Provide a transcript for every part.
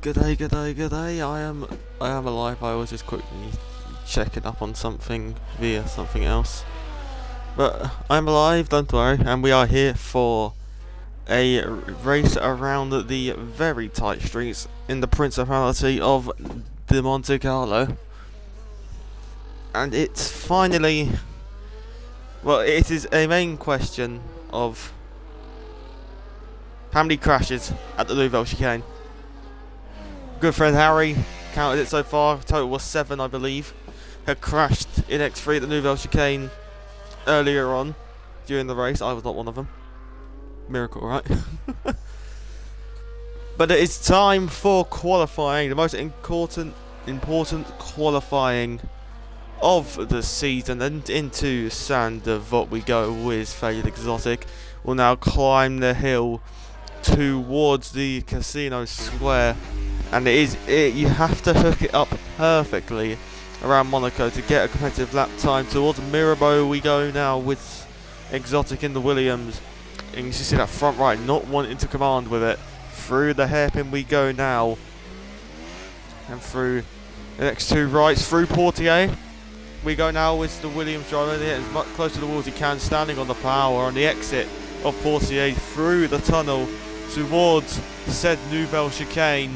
Good day, good day, good day. I am alive. I was just quickly checking up on something via something else. But I'm alive, don't worry, and we are here for a race around the very tight streets in the Principality of the Monte Carlo. And it's finally, well, it is a main question of how many crashes at the Nouvelle Chicane. Good friend Harry counted it so far. Total was 7, I believe. Had crashed in X3 at the Nouvelle Chicane earlier on during the race. I was not one of them. Miracle, right? But it is time for qualifying, the most important qualifying of the season. And into Saint Devote we go with Faded Exotic. We'll now climb the hill towards the Casino Square. And you have to hook it up perfectly around Monaco to get a competitive lap time. Towards Mirabeau we go now with Exotic in the Williams. And you see that front right not wanting to command with it. Through the hairpin we go now. And through the next two rights, through Portier. We go now with the Williams driver there as much close to the wall as he can, standing on the power on the exit of Portier through the tunnel towards said Nouvelle Chicane.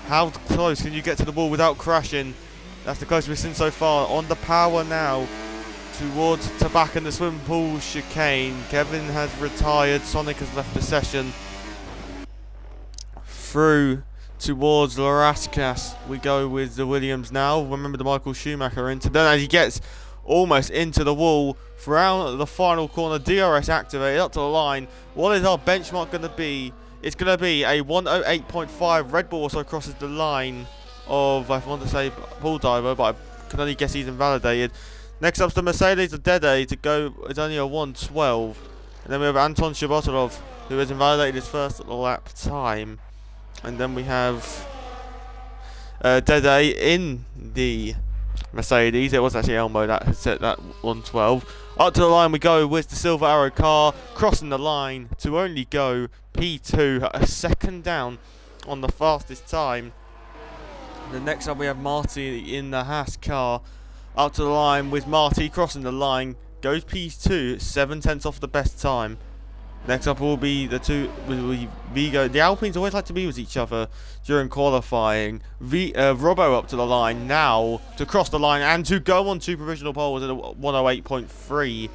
How close can you get to the wall without crashing? That's the closest we've seen so far. On the power now towards Tabac and the swimming pool chicane. Kevin has retired. Sonic has left the session. Through towards Larascas we go with the Williams now. Remember the Michael Schumacher into then as he gets almost into the wall. Throughout the final corner, DRS activated up to the line. What is our benchmark going to be? It's going to be a 108.5. Red Bull also crosses the line of, I want to say, Paul Diver, but I can only guess he's invalidated. Next up's the Mercedes of Dede to go, it's only a 112. And then we have Anton Shabotilov, who has invalidated his first lap time. And then we have Dede in the Mercedes. It was actually Elmo that had set that 112. Up to the line we go with the Silver Arrow car, crossing the line to only go P2, a second down on the fastest time. The next up we have Marty in the Haas car, up to the line with Marty crossing the line, goes P2, 7/10 off the best time. Next up will be the two Vigo. The Alpines always like to be with each other during qualifying. Robbo up to the line now to cross the line and to go on two provisional poles at a 108.3.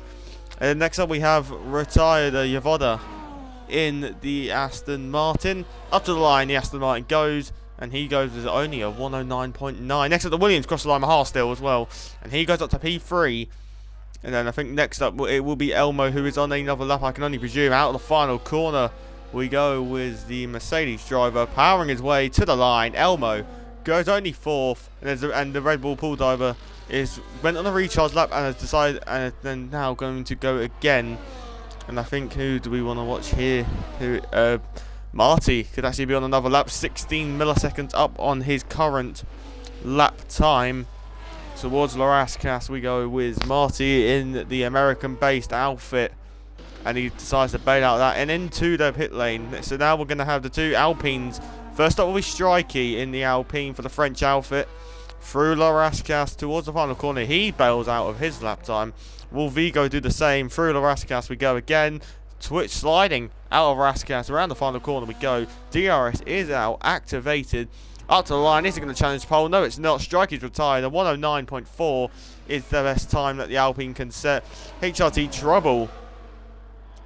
And next up we have retired Yavoda in the Aston Martin. Up to the line, the Aston Martin goes, and he goes with only a 109.9. Next up the Williams cross the line, Mahar still as well, and he goes up to P3. And then I think next up it will be Elmo, who is on another lap, I can only presume. Out of the final corner we go with the Mercedes driver powering his way to the line. Elmo goes only 4th, and the Red Bull pool diver went on a recharge lap and has decided, and then now going to go again. And I think, who do we want to watch here? Marty could actually be on another lap, 16 milliseconds up on his current lap time. Towards Larascas we go with Marty in the American-based outfit, and he decides to bail out that and into the pit lane. So now we're going to have the two Alpines. First up will be Strikey in the Alpine for the French outfit. Through Larascas towards the final corner, he bails out of his lap time. Will Vigo do the same? Through Larascas we go again. Twitch sliding out of Rascas. Around the final corner we go. DRS is out, activated. Up to the line, is it going to challenge pole? No, it's not. Strikey's retired. A 109.4 is the best time that the Alpine can set. HRT Trouble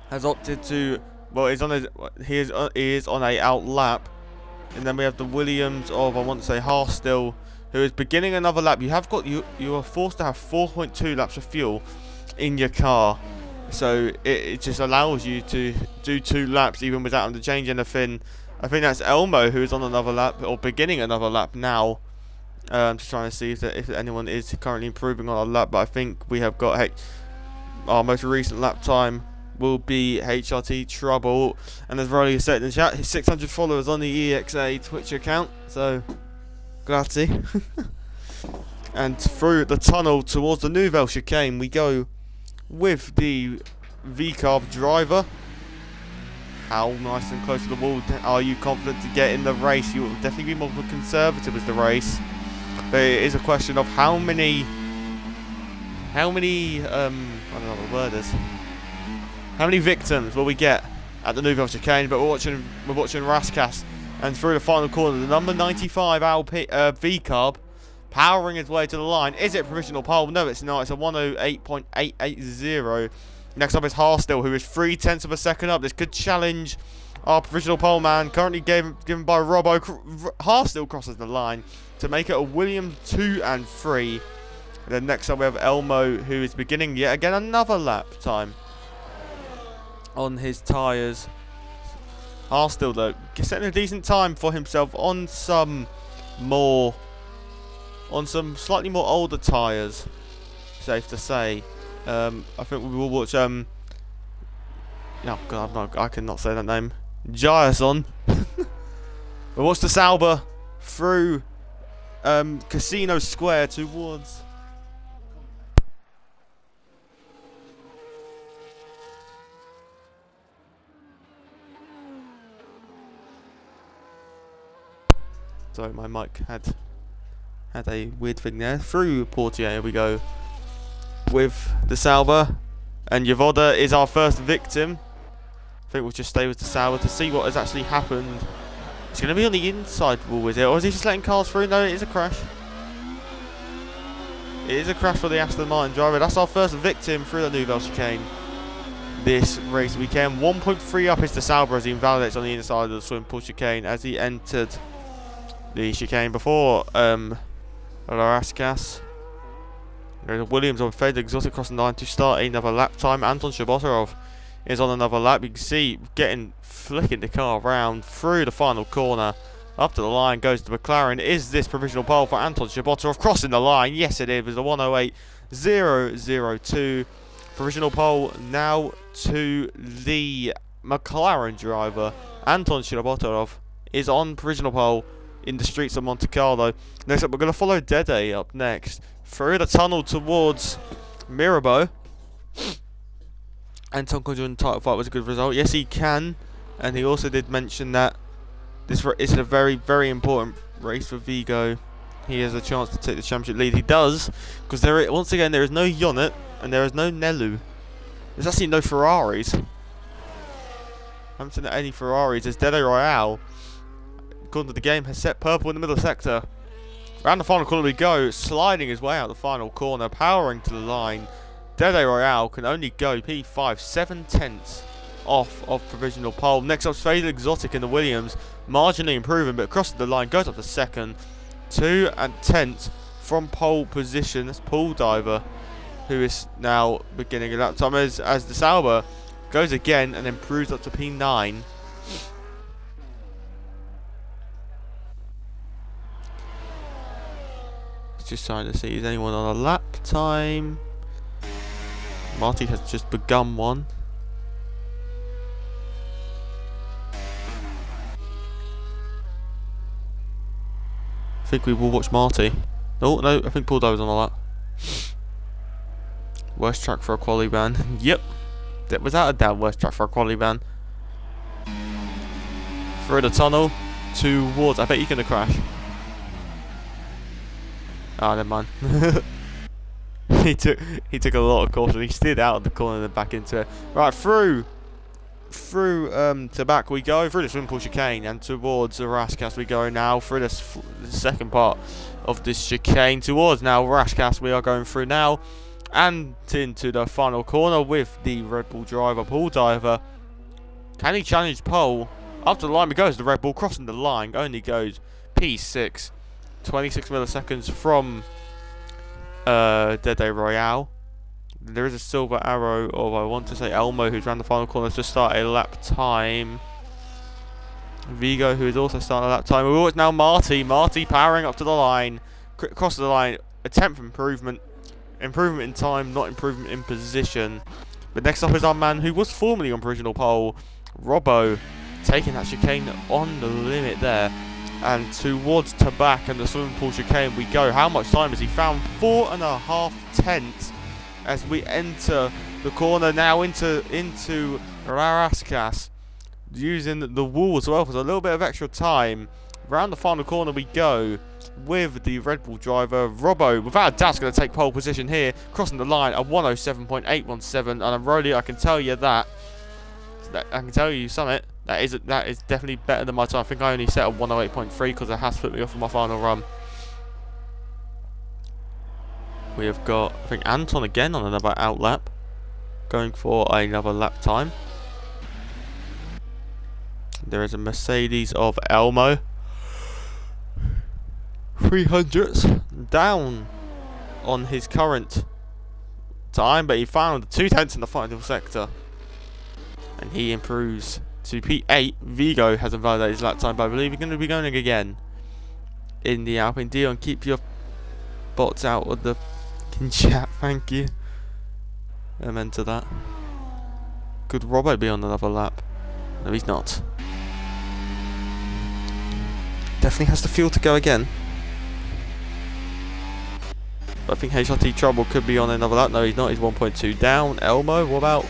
has opted to, well, he is on a out lap. And then we have the Williams of, I want to say, Haas still, who is beginning another lap. You are forced to have 4.2 laps of fuel in your car. So it just allows you to do 2 laps even without having to change anything. I think that's Elmo who is on another lap, or beginning another lap now. I'm just trying to see if anyone is currently improving on a lap, but I think we have got our most recent lap time will be HRT Trouble. And there's already said in the chat, 600 followers on the EXA Twitch account, so grazie. And through the tunnel towards the Nouvelle Chicane we go with the V-Carb driver. How nice and close to the wall are you confident to get in the race? You will definitely be more conservative as the race. But it is a question of how many I don't know what the word is. How many victims will we get at the Nouvelle Chicane? But we're watching Raskas, and through the final corner, the number 95 V-Carb powering his way to the line. Is it provisional pole? No, it's not. It's a 108.880. Next up is Harstill, who is 0.3 of a second up. This could challenge our provisional pole man, currently given by Robbo. Harstill crosses the line to make it a Williams 2 and 3. And then next up we have Elmo, who is beginning yet again another lap time on his tyres. Harstill, though, setting a decent time for himself on some slightly more older tyres, safe to say. I think we will watch oh God, I cannot say that name. Jason. We'll watch the Sauber through Casino Square towards sorry, my mic had a weird thing there. Through Portier we go with the Sauber, and Yavoda is our first victim. I think we'll just stay with the Sauber to see what has actually happened. It's going to be on the inside wall, is it? Or is he just letting cars through? No, it is a crash. It is a crash for the Aston Martin driver. That's our first victim through the Nouvelle Chicane this race weekend. 1.3 up is the Sauber as he invalidates on the inside of the swim pool chicane as he entered the chicane before Raskas. Williams on fade exotic crossing the line to start another lap time. Anton Shabotarov is on another lap. You can see flicking the car around through the final corner. Up to the line goes the McLaren. Is this provisional pole for Anton Shabotarov crossing the line? Yes, it is. It's a 108.002. Provisional pole now to the McLaren driver. Anton Shabotarov is on provisional pole in the streets of Monte Carlo. Next up, we're going to follow Dede up next through the tunnel towards Mirabeau. And Tom Conjure in the title fight was a good result. Yes, he can. And he also did mention that this is a very, very important race for Vigo. He has a chance to take the championship lead. He does, because once again there is no Yonnet and there is no Nelu. There's actually no Ferraris. I haven't seen any Ferraris. There's Dede Royale, according to the game, has set purple in the middle sector. Around the final corner we go, sliding his way out the final corner, powering to the line. Dede Royale can only go P5, 7/10 off of provisional pole. Next up, Faded Exotic in the Williams, marginally improving, but crossing the line, goes up to second. 2 10 from pole position. That's Paul Diver, who is now beginning a lap time as the Sauber goes again and improves up to P9. Just trying to see, is anyone on a lap time? Marty has just begun one. I think we will watch Marty. Oh no, I think Paul Doe was on a lap. Worst track for a quali ban. Yep, that without a doubt worst track for a quali ban. Through the tunnel towards. I bet you're gonna crash. Ah, never mind. he took a lot of caution. He steered out of the corner and then back into it. Right, through to back we go, through the swim pool chicane and towards Raskas we go now, through the second part of this chicane towards now Raskas we are going through now, and into the final corner with the Red Bull driver Paul Diver. Can he challenge pole? Up to the line he goes, the Red Bull crossing the line, only goes P6. 26 milliseconds from Dede Royale. There is a silver arrow of, I want to say, Elmo, who's around the final corner to start a lap time. Vigo, who is also starting a lap time. Oh, it's now Marty. Marty powering up to the line. Crosses the line. Attempt improvement. Improvement in time, not improvement in position. But next up is our man who was formerly on provisional pole, Robbo, taking that chicane on the limit there. And towards to back and the swimming pool chicane we go. How much time has he found? 4.5 tenths as we enter the corner now into Raskas. using the wall as well for a little bit of extra time. Round the final corner we go with the Red Bull driver, Robbo. Without a doubt, going to take pole position here, crossing the line at 107.817. And I'm rolling, I can tell you that. I can tell you, Summit, that is definitely better than my time. I think I only set a 108.3 because it has put me off of my final run. We have got, I think, Anton again on another out lap, going for another lap time. There is a Mercedes of Elmo. 300s down on his current time, but he found 2/10 in the final sector. And he improves to P8. Vigo has invalidated his lap time, but I believe he's going to be going again in the Alpine. Dion, keep your bots out of the chat, thank you. Amen to that. Could Robbo be on another lap? No, he's not. Definitely has the fuel to go again. But I think HRT Trouble could be on another lap. No, he's not. He's 1.2 down. Elmo, what about?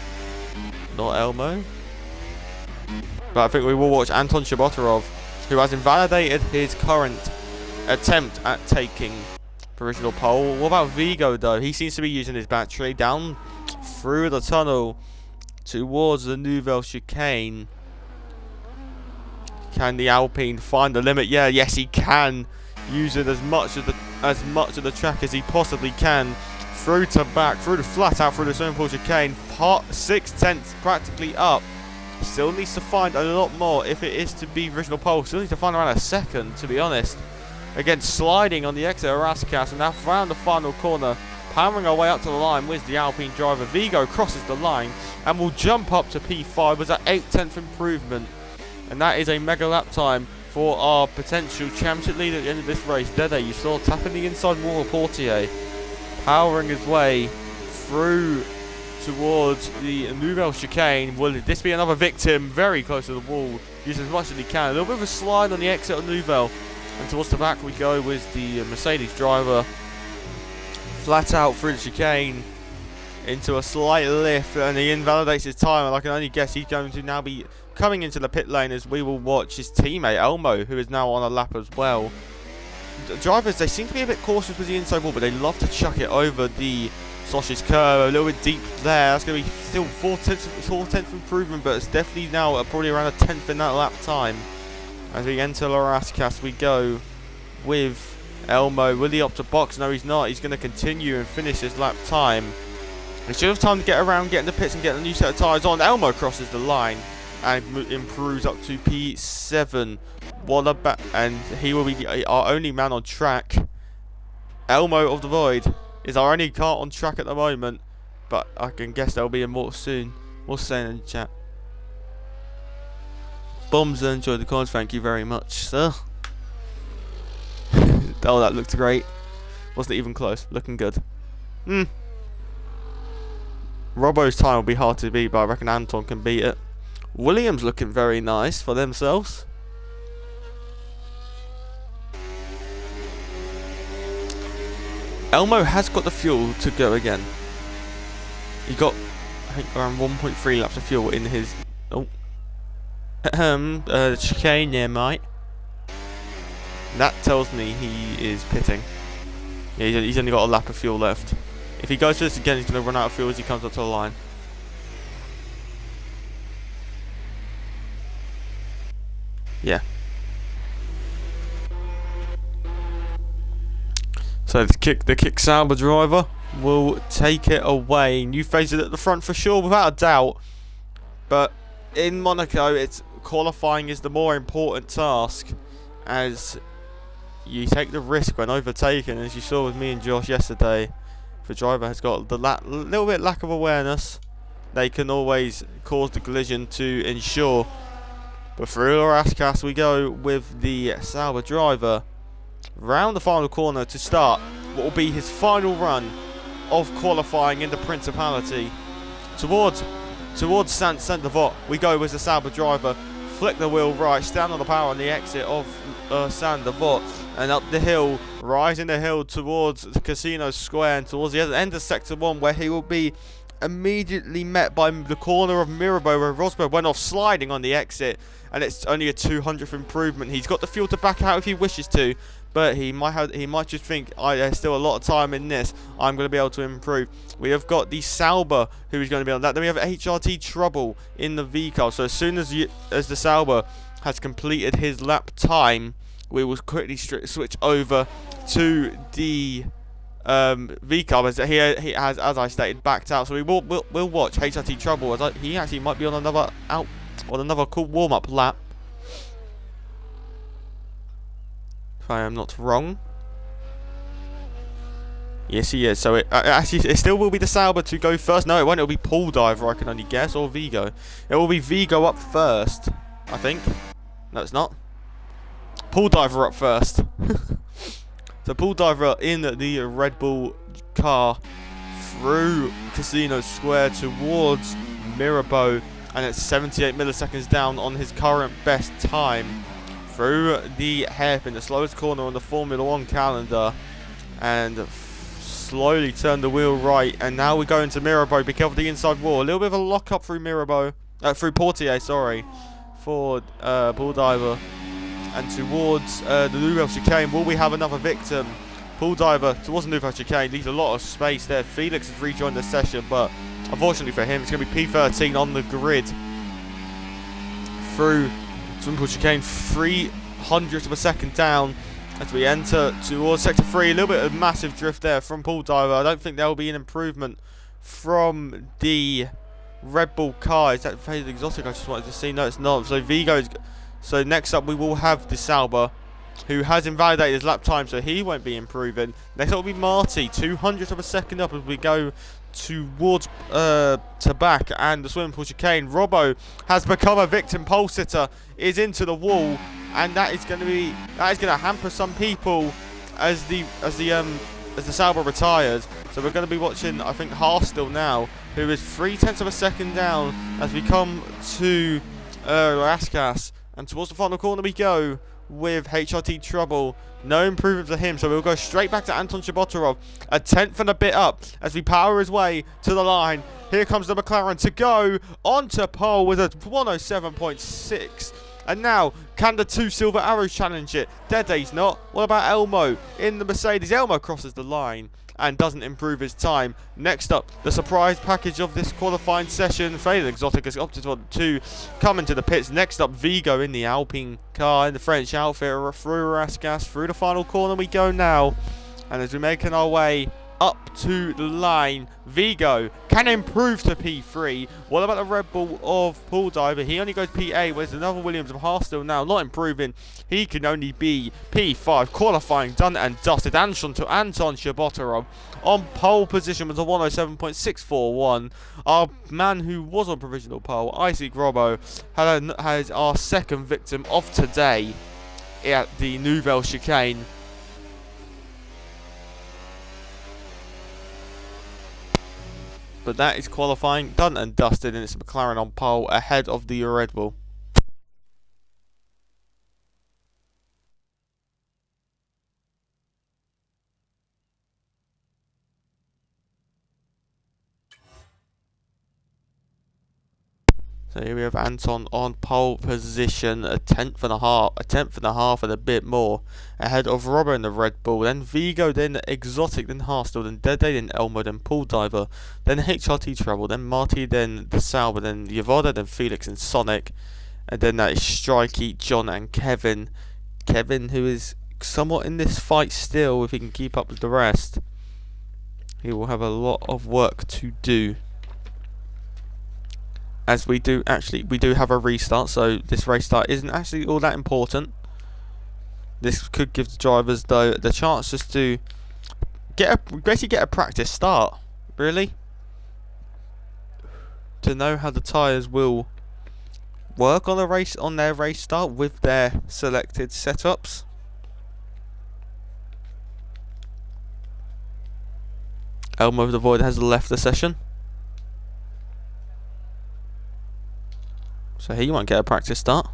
Not Elmo. But I think we will watch Anton Shabotarov, who has invalidated his current attempt at taking provisional pole. What about Vigo, though? He seems to be using his battery down through the tunnel towards the Nouvelle Chicane. Can the Alpine find the limit? Yeah, yes, he can. Using as much of the track as he possibly can. Through to back, through the flat out, through the swimming pool chicane. 6/10 practically up. Still needs to find a lot more if it is to be provisional pole. Still needs to find around a second, to be honest. Again, sliding on the exit of Raskas, and now round the final corner, powering our way up to the line with the Alpine driver. Vigo crosses the line and will jump up to P5 with an 8/10 improvement. And that is a mega lap time for our potential championship lead at the end of this race. Dede, you saw tapping the inside wall of Portier, powering his way through towards the Nouvelle Chicane. Will this be another victim? Very close to the wall. Use as much as he can. A little bit of a slide on the exit of Nouvelle. And towards the back we go with the Mercedes driver. Flat out through the chicane into a slight lift, and he invalidates his time. And I can only guess he's going to now be coming into the pit lane as we will watch his teammate Elmo, who is now on a lap as well. The drivers, they seem to be a bit cautious with the inside wall, but they love to chuck it over the sausage curve, a little bit deep there. That's going to be still 4/10 improvement, but it's definitely now probably around a 10th in that lap time. As we enter La Rascasse, we go with Elmo. Will he opt to box? No, he's not. He's going to continue and finish his lap time. He should have time to get around, get in the pits and get a new set of tyres on. Elmo crosses the line and improves up to P7. And he will be our only man on track. Elmo of the Void is our only car on track at the moment, but I can guess there'll be more soon. We'll say in the chat. Bombs, enjoyed the comments. Thank you very much, sir. Oh, that looked great. Wasn't even close. Looking good. Robbo's time will be hard to beat, but I reckon Anton can beat it. Williams looking very nice for themselves. Elmo has got the fuel to go again. He got, I think, around 1.3 laps of fuel in his chicane there, mate. That tells me he is pitting. Yeah, he's only got a lap of fuel left. If he goes for this again, he's going to run out of fuel as he comes up to the line. Yeah. So the kick Sauber driver will take it away. New phases at the front for sure, without a doubt. But in Monaco, it's qualifying is the more important task, as you take the risk when overtaken, as you saw with me and Josh yesterday. If the driver has got the little bit lack of awareness, they can always cause the collision to ensure. But through Rascasse we go with the Sauber driver round the final corner to start what will be his final run of qualifying in the Principality. Towards Saint-Devote we go with the Sauber driver flick the wheel right, stand on the power on the exit of Saint Devot, and up the hill, rising the hill towards the Casino Square and towards the end of Sector 1, where he will be immediately met by the corner of Mirabeau, where Rosberg went off sliding on the exit, and it's only a 200th improvement. He's got the fuel to back out if he wishes to, but he might just think, there's still a lot of time in this, I'm going to be able to improve. We have got the Sauber, who is going to be on that. Then we have HRT Trouble in the V car. So as soon as the Sauber has completed his lap time, we will quickly switch over to the V car, as he has, as I stated, backed out. So we'll watch HRT Trouble, as he actually might be on another cool warm-up lap, if I am not wrong. Yes, he is. So it still will be the Sauber to go first. No, it won't. It'll be Paul Diver, I can only guess, or Vigo. It will be Vigo up first, I think. No, it's not. Paul Diver up first. So Paul Diver in the Red Bull car through Casino Square towards Mirabeau, and it's 78 milliseconds down on his current best time through the hairpin, the slowest corner on the Formula 1 calendar, and slowly turn the wheel right, and now we go into Mirabeau. Be careful of the inside wall. A little bit of a lock up through Mirabeau, through Portier, sorry, for Paul Diver, and towards the Nouvelle Chicane. Will we have another victim? Paul Diver towards the Nouvelle Chicane, leaves a lot of space there. Felix has rejoined the session, but unfortunately for him, it's going to be P13 on the grid through Nouvelle Chicane, 300th of a second down. As we enter towards Sector 3, a little bit of massive drift there from Paul Diver. I don't think there will be an improvement from the Red Bull car. Is that Faded Exotic? I just wanted to see. No, it's not. So Vigo's. So next up we will have the Sauber, who has invalidated his lap time, so he won't be improving. Next up will be Marty, 200th of a second up as we go towards Tabac and the swimming pool chicane. Robbo has become a victim. Pole sitter is into the wall, and that is going to hamper some people as the Sauber retires. So we're going to be watching, I think, Harstil now, who is 0.3 of a second down as we come to Raskas, and towards the final corner we go with HRT Trouble. No improvement for him, so we'll go straight back to Anton Shabotarov, a 10th and a bit up as we power his way to the line. Here comes the McLaren to go onto pole with a 107.6. And now, can the two Silver Arrows challenge it? Dede's not. What about Elmo in the Mercedes? Elmo crosses the line and doesn't improve his time. Next up, the surprise package of this qualifying session. Faded Exotic has opted to come into the pits. Next up, Vigo in the Alpine car in the French outfit through Raskas. Through the final corner we go now. And as we're making our way up to the line, Vigo can improve to P3. What about the Red Bull of Paul Diver? He only goes P8, whereas another Williams of Harstil now not improving. He can only be P5. Qualifying done and dusted. Anton Shabotarov on pole position with a 107.641. Our man who was on provisional pole, Isaac Robbo, has our second victim of today at the Nouvelle Chicane. But that is qualifying done and dusted, and it's McLaren on pole ahead of the Red Bull. So here we have Anton on pole position, a tenth and a half and a bit more ahead of Robbo in the Red Bull, then Vigo, then Exotic, then Harstil, then Dede, then Elmo, then Paul Diver, then HRT Trouble, then Marty, then the Sauber, then Yavoda, then Felix and Sonic, and then that is Strikey, John and Kevin. Kevin, who is somewhat in this fight still, if he can keep up with the rest. He will have a lot of work to do. As we do have a restart, so this race start isn't actually all that This could give the drivers, though, the chance just to basically get a practice start, really, to know how the tyres will work on their race start with their selected setups. Elmo of the Void has left the session, so he won't get a practice start.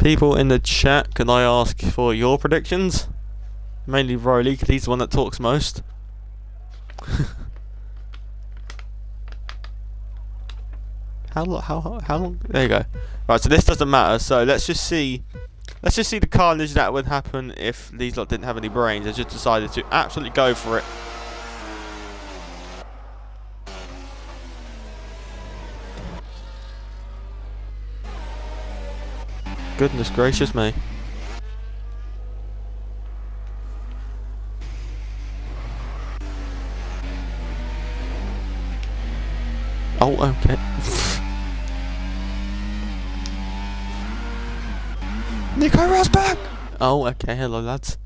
People in the chat, can I ask for your predictions? Mainly Rowley, because he's the one that talks most. How long? There you go. Right, so this doesn't matter. So let's just see the carnage that would happen if these lot didn't have any brains. They just decided to absolutely go for it. Goodness gracious me. Oh, okay. Nico Rosberg! Oh, okay, hello lads.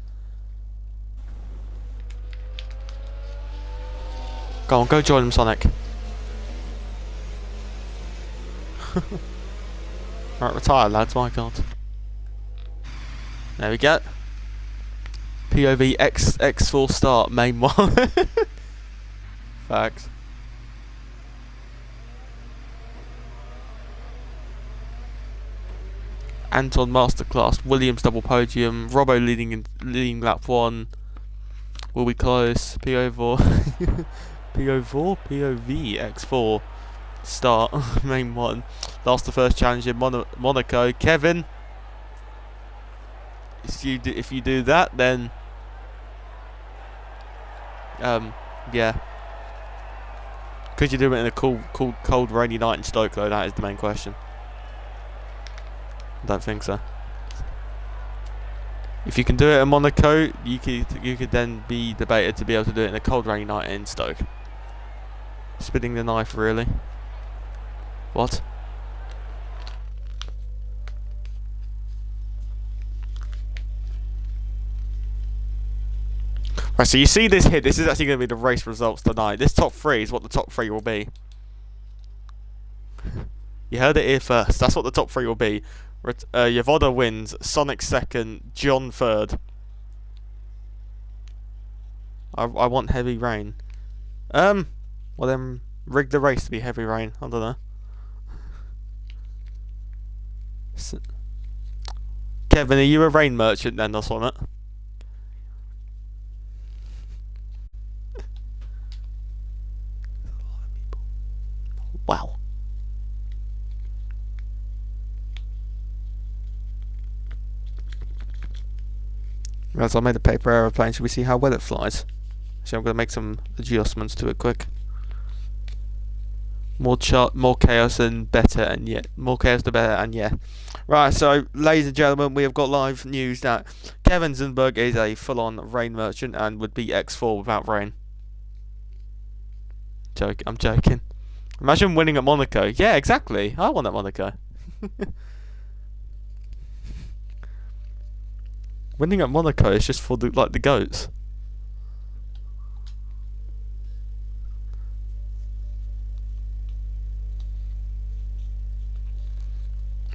Go on, go join them, Sonic. Right, retire lads, my god. There we go. POV X4 start, main one. Facts. Anton masterclass, Williams double podium, Robbo leading lap 1. Will be close. PO4 POV X4 start main 1. Last the first challenge in Monaco. Kevin, if you do that, then yeah. Could you do it in a cold rainy night in Stoke though? That is the main question. I don't think so. If you can do it in Monaco, you could then be debated to be able to do it in a cold rainy night in Stoke. Spinning the knife, really? What? Right, so you see this hit. This is actually going to be the race results tonight. This top 3 is what the top 3 will be. You heard it here first. That's what the top 3 will be. Yavoda wins, Sonic 2nd, John 3rd. I want heavy rain. Well then, rig the race to be heavy rain. I don't know. Kevin, are you a rain merchant then or something? Wow. As I made a paper aeroplane, should we see how well it flies? So I'm going to make some adjustments to it quick. More chaos and better, and yeah, more chaos the better, and yeah. Right, so ladies and gentlemen, we have got live news that Kevin Zunberg is a full-on rain merchant and would beat X4 without rain. I'm joking. Imagine winning at Monaco. Yeah, exactly. I won at Monaco. Winning at Monaco is just for the goats.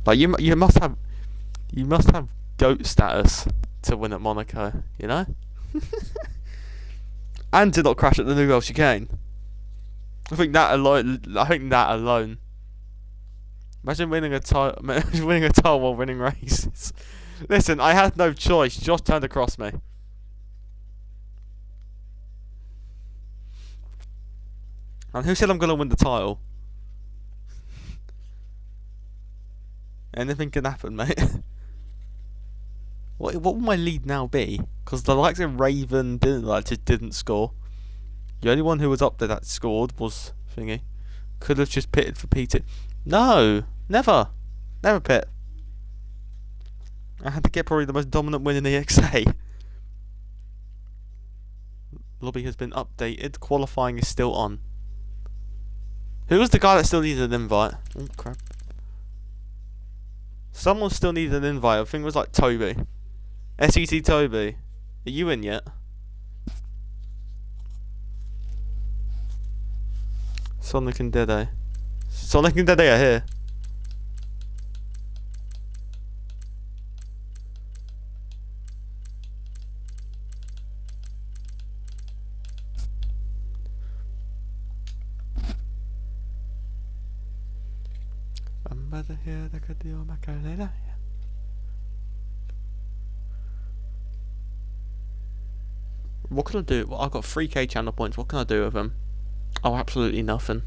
Like you must have goat status to win at Monaco, you know? And to not crash at the Nouvelle Chicane. I think that alone. Imagine winning a title while winning races. Listen, I had no choice. Josh turned across me. And who said I'm gonna win the title? Anything can happen, mate. What will my lead now be? Because the likes of Raven just didn't score. The only one who was up there that scored was Thingy. Could have just pitted for Peter. No, never pit. I had to get probably the most dominant win in the EXA. Lobby has been updated. Qualifying is still on. Who was the guy that still needed an invite? Oh crap. Someone still needed an invite. I think it was like Toby. SEC Toby. Are you in yet? Sonic and Dede. Sonic and Dede are here. What can I do? Well, I've got 3k channel points. What can I do with them? Oh, absolutely nothing.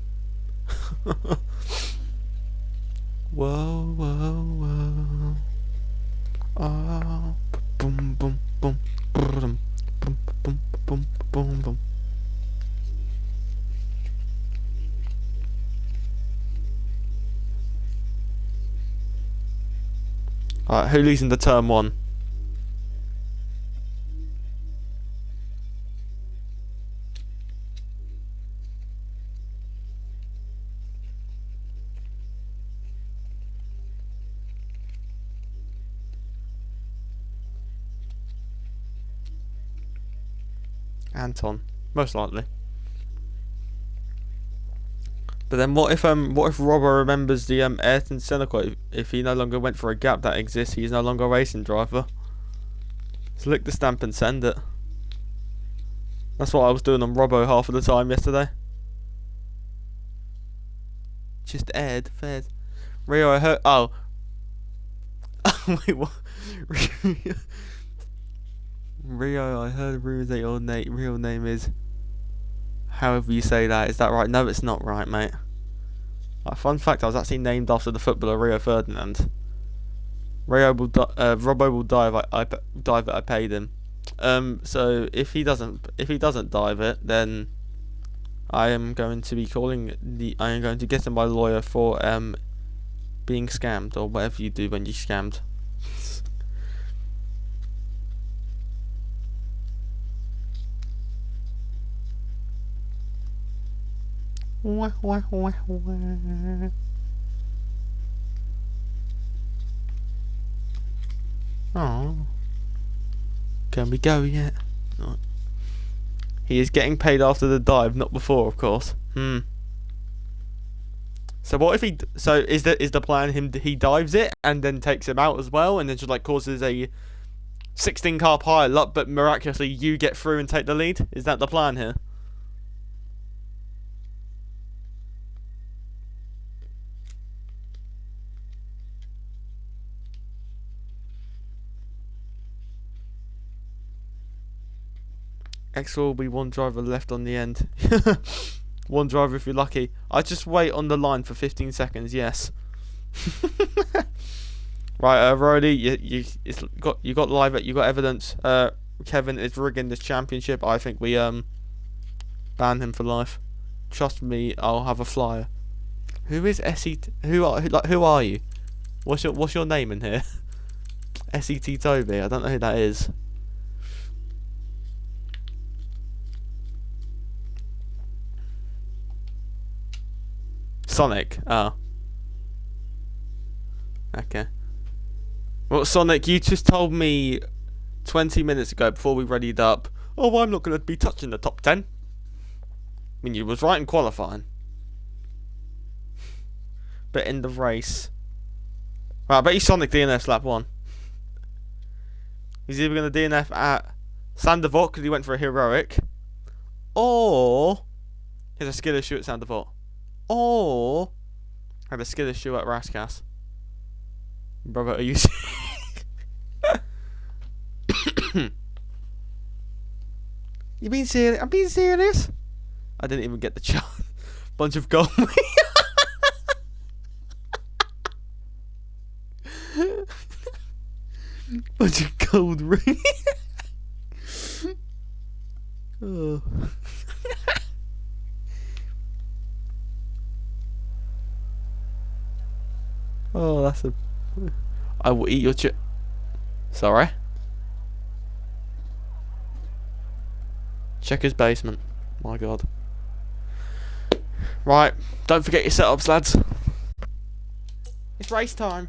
Whoa, whoa, whoa. Oh, boom, boom, boom, boom, boom, boom, boom, boom, boom. Alright, who leads into turn 1? Anton, most likely. But then what if Robbo remembers the Ayrton Senna quote? If he no longer went for a gap that exists, he is no longer a racing driver. So lick the stamp and send it. That's what I was doing on Robbo half of the time yesterday. Just aired, fed. Rio, I heard. Oh. Wait, what? Rio, I heard rumors that your real name is. However you say that, is that right? No, it's not right, mate. Fun fact: I was actually named after the footballer Rio Ferdinand. Robbo will dive. I dive it. I paid him. So if he doesn't dive it, then I am going to be I am going to get him my lawyer for being scammed, or whatever you do when you're scammed. Oh, can we go yet? No. He is getting paid after the dive, not before, of course. So what if he? So is the plan he dives it and then takes him out as well, and then just like causes a 16-car pile up, but miraculously you get through and take the lead? Is that the plan here? EXA will be one driver left on the end. One driver if you're lucky. I just wait on the line for 15 seconds. Yes. Right, Roddy, you got evidence. Kevin is rigging this championship. I think we ban him for life. Trust me, I'll have a flyer. Who is SET? Who are you? What's your name in here? SET Toby. I don't know who that is. Sonic. Oh. Okay. Well, Sonic, you just told me 20 minutes ago before we readied up, oh, I'm not going to be touching the top 10. I mean, you was right in qualifying. But in the race... Right, I bet you Sonic DNF's lap 1. He's either going to DNF at Sandevot because he went for a heroic, or he has a skid issue at Sandevot, or had a skid issue at Raskas. Brother, are you You being serious? I'm being serious. I didn't even get the chance. Bunch of gold. Bunch of gold ring. Oh. Oh, that's a... I will eat your chip. Sorry? Check his basement. My god. Right, don't forget your setups, lads. It's race time.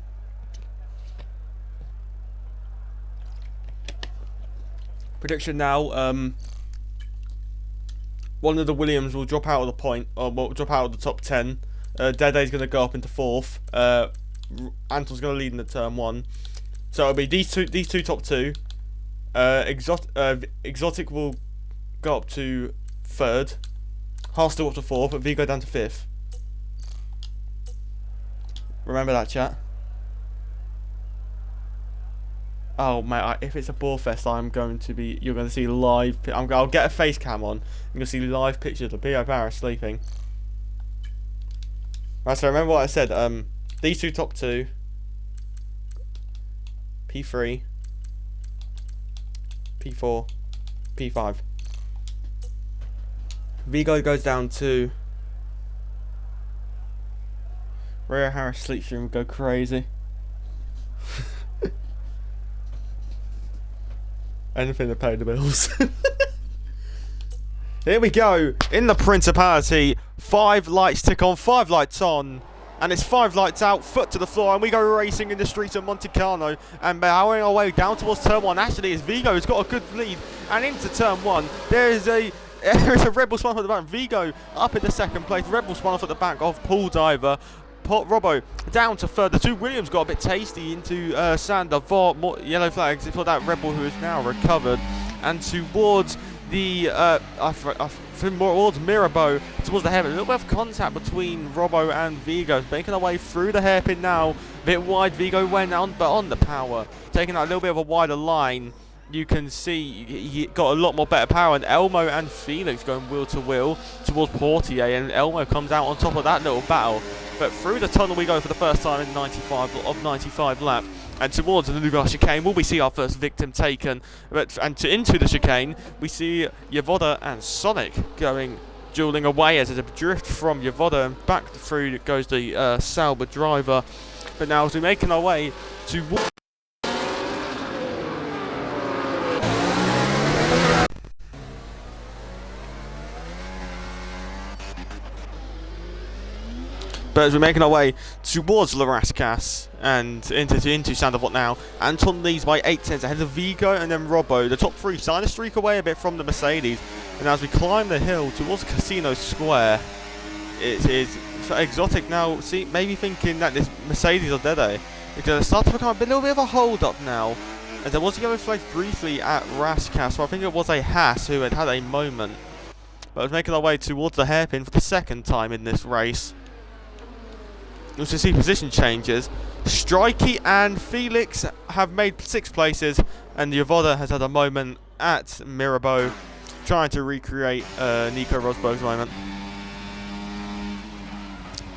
Prediction now, one of the Williams will drop out of the point, or will drop out of the top 10. Dede's going to go up into 4th. Anton's going to lead in the turn 1. So it'll be these two top 2. Exotic will go up to 3rd. Haas still up to 4th, but Vigo down to 5th. Remember that, chat. Oh mate, if it's a ball fest, I'm going to be. You're going to see live. I'll get a face cam on. You'll see live pictures of P.O. Barra sleeping. Right, so remember what I said. These two top two. P3. P4. P5. Vigo goes down to. Rio Harris sleeps through and go crazy. Anything to pay the bills. Here we go. In the Principality, 5 lights tick on, 5 lights on. And it's 5 lights out, foot to the floor, and we go racing in the streets of Monte Carlo. And bowing our way down towards turn 1. Actually, it's Vigo who's got a good lead. And into turn 1, there is a Red Bull spun off at the back. Vigo up in the second place. Red Bull spun off at the back of Paul Diver. Robbo down to third. The two Williams got a bit tasty into Sander. More yellow flags for that Red Bull who is now recovered. And towards the towards Mirabeau, towards the hairpin. A little bit of contact between Robbo and Vigo. Making our way through the hairpin now. A bit wide. Vigo went on, but on the power. Taking that a little bit of a wider line. You can see he got a lot more better power, and Elmo and Felix going wheel to wheel towards Portier, and Elmo comes out on top of that little battle. But through the tunnel we go for the first time in 95 lap, and towards the Nouvelle chicane will we see our first victim taken. Into the chicane we see Yavoda and Sonic going dueling away as there's a drift from Yavoda, and back through goes the Sauber driver. But now as we're making our way to. But as we're making our way towards La Rascasse and into Sandoval now, Anton leads by 8 tenths ahead of Vigo and then Robbo. The top 3 starting to streak away a bit from the Mercedes. And as we climb the hill towards Casino Square, it is Exotic now, maybe thinking that this Mercedes are dead, because it starts to become a little bit of a hold up now. As there was a yellow flag briefly at Rascasse, so I think it was a Haas who had a moment. But was making our way towards the hairpin for the second time in this race. You'll see position changes. Strikey and Felix have made 6 places, and Yavoda has had a moment at Mirabeau, trying to recreate Nico Rosberg's moment.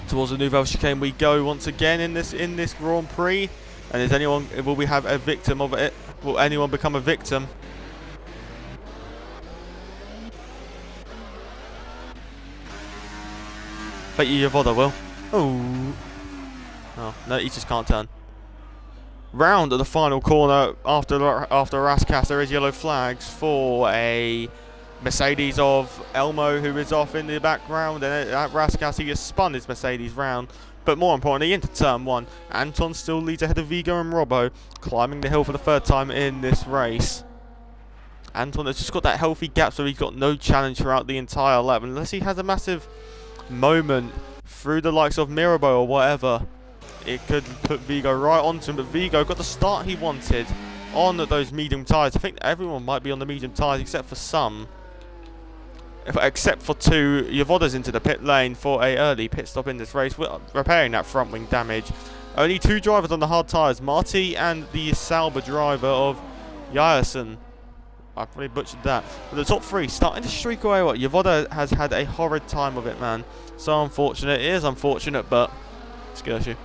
Towards the Nouvelle chicane we go once again in this Grand Prix. And is anyone? Will we have a victim of it? Will anyone become a victim? Bet you Yavoda will. Oh, no, he just can't turn. Round at the final corner after Rascasse, there is yellow flags for a Mercedes of Elmo, who is off in the background, and at Rascasse he has spun his Mercedes round. But more importantly, into turn 1, Anton still leads ahead of Vigo and Robbo, climbing the hill for the 3rd time in this race. Anton has just got that healthy gap, so he's got no challenge throughout the entire lap, unless he has a massive moment through the likes of Mirabeau or whatever. It could put Vigo right onto him, but Vigo got the start he wanted on those medium tyres. I think everyone might be on the medium tyres except for some. Except for 2, Yavoda's into the pit lane for a early pit stop in this race. We're repairing that front wing damage. Only 2 drivers on the hard tyres, Marty and the Sauber driver of Ryerson. I probably butchered that. But the top 3 starting to streak away. Yavoda has had a horrid time of it, man. So unfortunate. It is unfortunate, but scares you.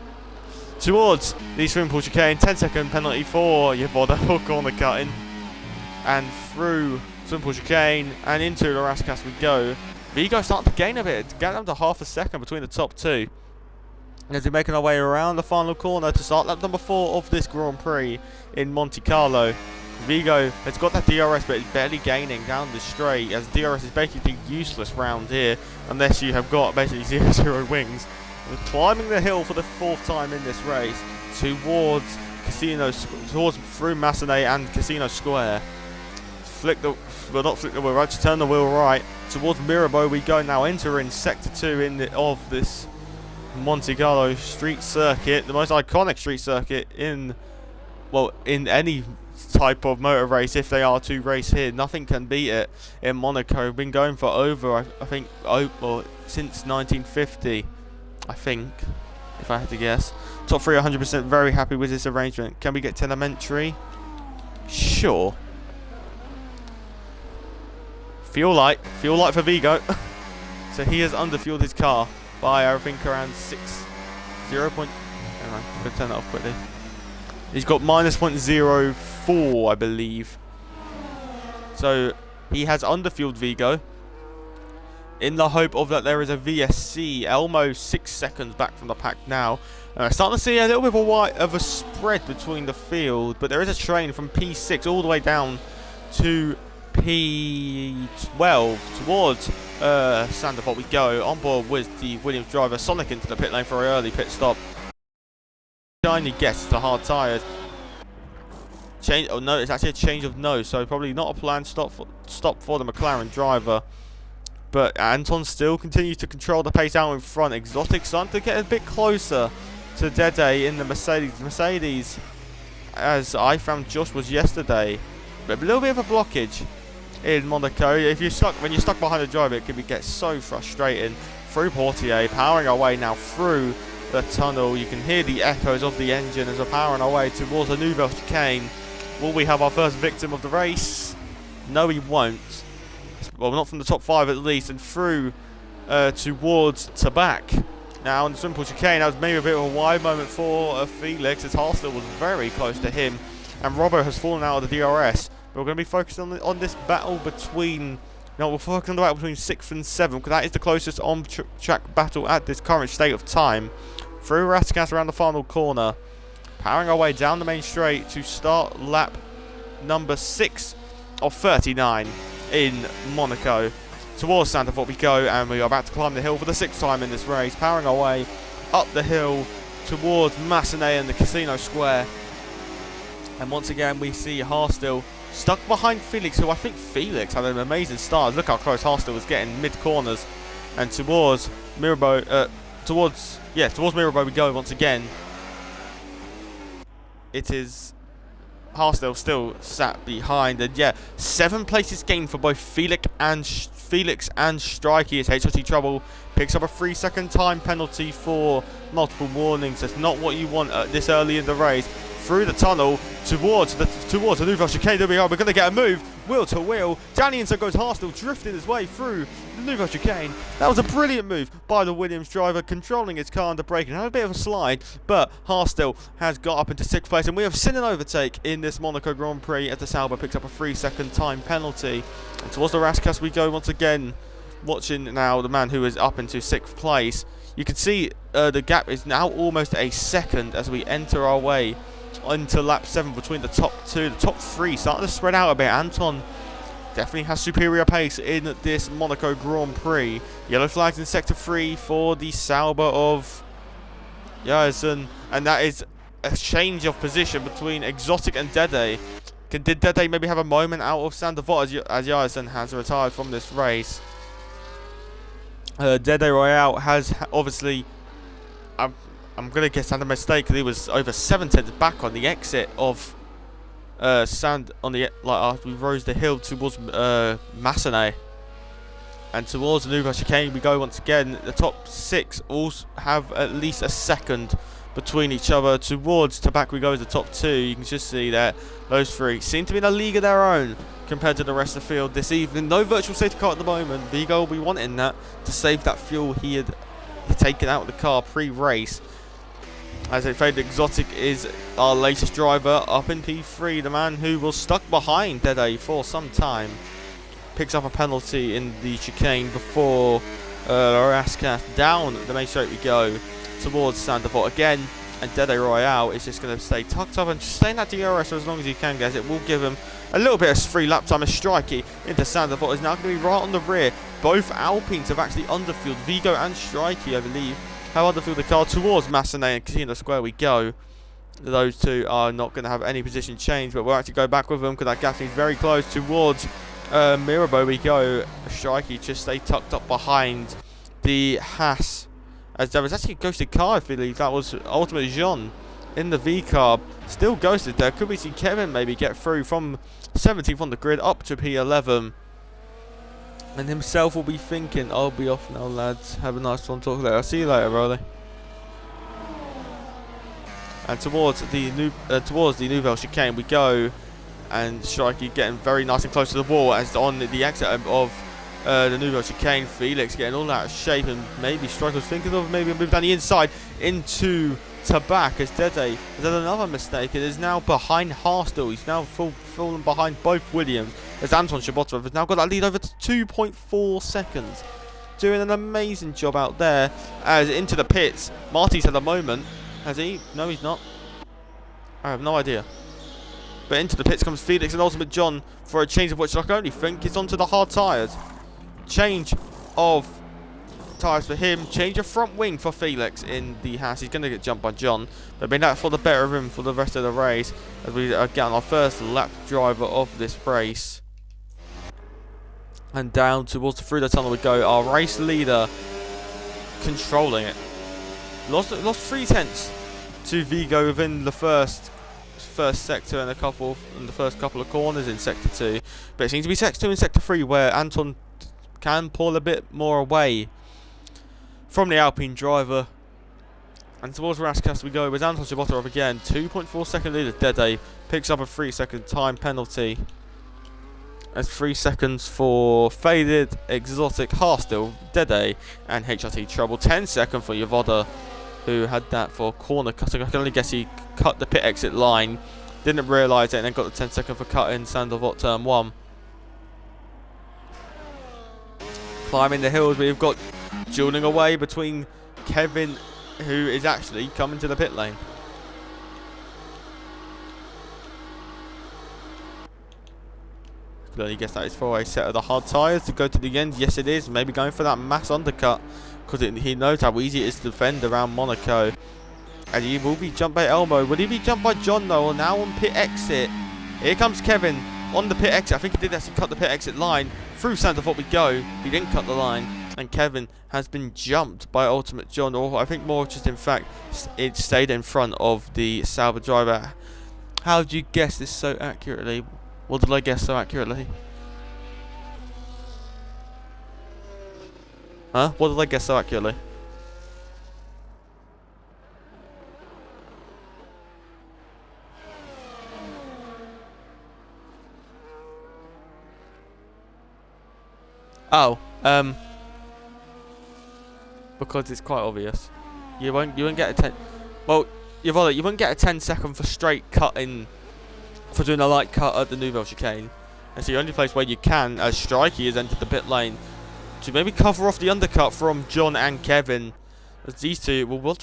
Towards the swimming pool chicane, 10-second penalty for Yavoda for corner cutting. And through swimming pool chicane and into the Rascasse we go. Vigo starting to gain a bit, get down to half a second between the top 2. As we're making our way around the final corner to start lap number 4 of this Grand Prix in Monte Carlo. Vigo has got that DRS, but is barely gaining down the straight, as DRS is basically useless round here unless you have got basically 0-0 wings. We're climbing the hill for the 4th time in this race towards through Massenet and Casino Square. We'll right to turn the wheel right towards Mirabeau we go now, entering sector 2 of this Monte Carlo street circuit, the most iconic street circuit in any type of motor race. If they are to race here, nothing can beat it in Monaco. Been going for over, I think, since 1950, I think, if I had to guess. Top 3 100% very happy with this arrangement. Can we get telemetry? sure. Fuel light for Vigo. So he has underfueled his car by I think around 0. Hang on, I'm gonna turn that off quickly. He's got minus 0.04, I believe. So he has underfueled Vigo in the hope of that there is a VSC. Elmo 6 seconds back from the pack now. Starting to see a little bit of a spread between the field, but there is a train from P6 all the way down to P12 towards Sandoval we go. On board with the Williams driver. Sonic into the pit lane for an early pit stop. Shiny guess the hard tyres. Change. Oh no, it's actually a change of nose, so probably not a planned stop for the McLaren driver. But Anton still continues to control the pace out in front. Exotic starting to get a bit closer to Dede in the Mercedes. Mercedes, as I found Josh was yesterday, but a little bit of a blockage in Monaco. If you're stuck, when you're stuck behind the driver, it can get so frustrating. Through Portier, powering our way now through the tunnel. You can hear the echoes of the engine as we're powering our way towards the Nouvelle chicane. Will we have our first victim of the race? No, we won't. Well, not from the top 5 at least, and through towards Tabac. Now on the simple chicane, that was maybe a bit of a wide moment for Felix, as Harstell was very close to him, and Robbo has fallen out of the DRS. But we're going to be focused on this battle between. No, we'll focus on the battle between 6th and 7th, because that is the closest on-track battle at this current state of time. Through Raskas around the final corner, powering our way down the main straight to start lap number 6 of 39 in Monaco. Towards Sandoval we go, and we are about to climb the hill for the 6th time in this race, powering our way up the hill towards Massenet and the Casino Square. And once again we see Harstell stuck behind Felix, who I think Felix had an amazing start. Look how close Harstell was getting mid-corners. And towards Mirabeau, towards Mirabeau we go once again. It is Harstell still sat behind, and yeah, 7 places gained for both Felix and Strikey as HRT Trouble picks up a 3-second time penalty for multiple warnings. That's not what you want this early in the race. Through the tunnel towards the Nouvelle chicane. There we are. We're going to get a move, wheel to wheel. Down the inside goes Harstell, drifting his way through the Nouvelle chicane. That was a brilliant move by the Williams driver, controlling his car under braking. Had a bit of a slide, but Harstell has got up into 6th place, and we have seen an overtake in this Monaco Grand Prix as the Sauber picks up a 3-second time penalty. And towards the Raskas we go once again. Watching now the man who is up into 6th place. You can see the gap is now almost a second as we enter our way into lap 7 between the top 2. The top 3 starting to spread out a bit. Anton definitely has superior pace in this Monaco Grand Prix. Yellow flags in sector 3 for the Sauber of Jason, and that is a change of position between Exotic and Dede. Did Dede maybe have a moment out of Sandoval as Jason has retired from this race? Dede Royale has obviously, I'm going to guess, had a mistake because he was over 7 tenths back on the exit of after we rose the hill towards Massenet. And towards the Nouvelle chicane we go once again. The top 6 all have at least a second between each other. Towards Tabac we go as the top 2. You can just see that those 3 seem to be in a league of their own compared to the rest of the field this evening. No virtual safety car at the moment. Vigo will be wanting that to save that fuel he had taken out of the car pre-race. As it faded, Exotic is our latest driver up in P3. The man who was stuck behind Dede for some time picks up a penalty in the chicane before Raskas. Down the main straight we go towards Sandoval again, and Dede Royale is just going to stay tucked up and just stay in that DRS for as long as he can, guys. It will give him a little bit of free lap time as Strikey into Sandoval is now going to be right on the rear. Both Alpines have actually underfueled. Vigo and Strikey, I believe, have underfueled the car towards Massenet and Casino Square we go. Those 2 are not going to have any position change, but we'll actually go back with them because that gap is very close. Towards Mirabeau we go. Strikey just stay tucked up behind the Haas, as there was actually a ghosted car, I believe. That was Ultimate Jean in the V-Carb. Still ghosted there. Could we see Kevin maybe get through from 17th on the grid up to P11? And himself will be thinking, I'll be off now, lads. Have a nice one. Talk later. I'll see you later, Rolly. And towards the Nouvelle chicane we go. and Strikey getting very nice and close to the wall as on the exit of the Nouvelle Chicane. Felix getting all out of shape, and maybe Striker was thinking of maybe a move down the inside into Tabak as Dede has had another mistake and is now behind Harstel. He's now fallen behind both Williams as Anton Shabotov has now got that lead over to 2.4 seconds. Doing an amazing job out there as into the pits. Marty's had a moment. Has he? No, he's not. I have no idea. But into the pits comes Felix and Ultimate John for a change of which I can only think is onto the hard tyres. Change of tyres for him. Change of front wing for Felix in the Haas. He's going to get jumped by John. But been that for the better of him for the rest of the race as we get on our first lap driver of this race. And down towards the through the tunnel we go. Our race leader controlling it. Lost 3/10 to Vigo within the first sector and the first couple of corners in sector 2. But it seems to be sector 2 and sector 3 where Anton can pull a bit more away from the Alpine driver. And towards Raskas we go with Anton Shabotov again. 2.4 second lead as Dede picks up a 3-second time penalty. That's 3 seconds for Faded, Exotic, Harstel, Dede, and HRT Trouble. 10 seconds for Yavoda, who had that for corner cutting. I can only guess he cut the pit exit line, didn't realise it, and then got the 10 second for cutting Sandoval turn 1. Climbing the hills, we've got dueling away between Kevin, who is actually coming to the pit lane. I can only guess that is for a set of the hard tyres to go to the end. Yes, it is. Maybe going for that mass undercut because he knows how easy it is to defend around Monaco. And he will be jumped by Elmo. Will he be jumped by John though? Or now on pit exit. Here comes Kevin on the pit exit. I think he did actually cut the pit exit line. Through Sandoval we go. He didn't cut the line. And Kevin has been jumped by Ultimate John. Or I think more just in fact it stayed in front of the Sauber driver. How did you guess this so accurately? What did I guess so accurately? Huh? What did I guess so accurately? Oh, because it's quite obvious. You won't get a 10. Well, you won't get a 10-second for straight cutting. For doing a light cut at the Nouvelle Chicane. It's the only place where you can, as Strikey has entered the pit lane, to maybe cover off the undercut from John and Kevin. As these two will work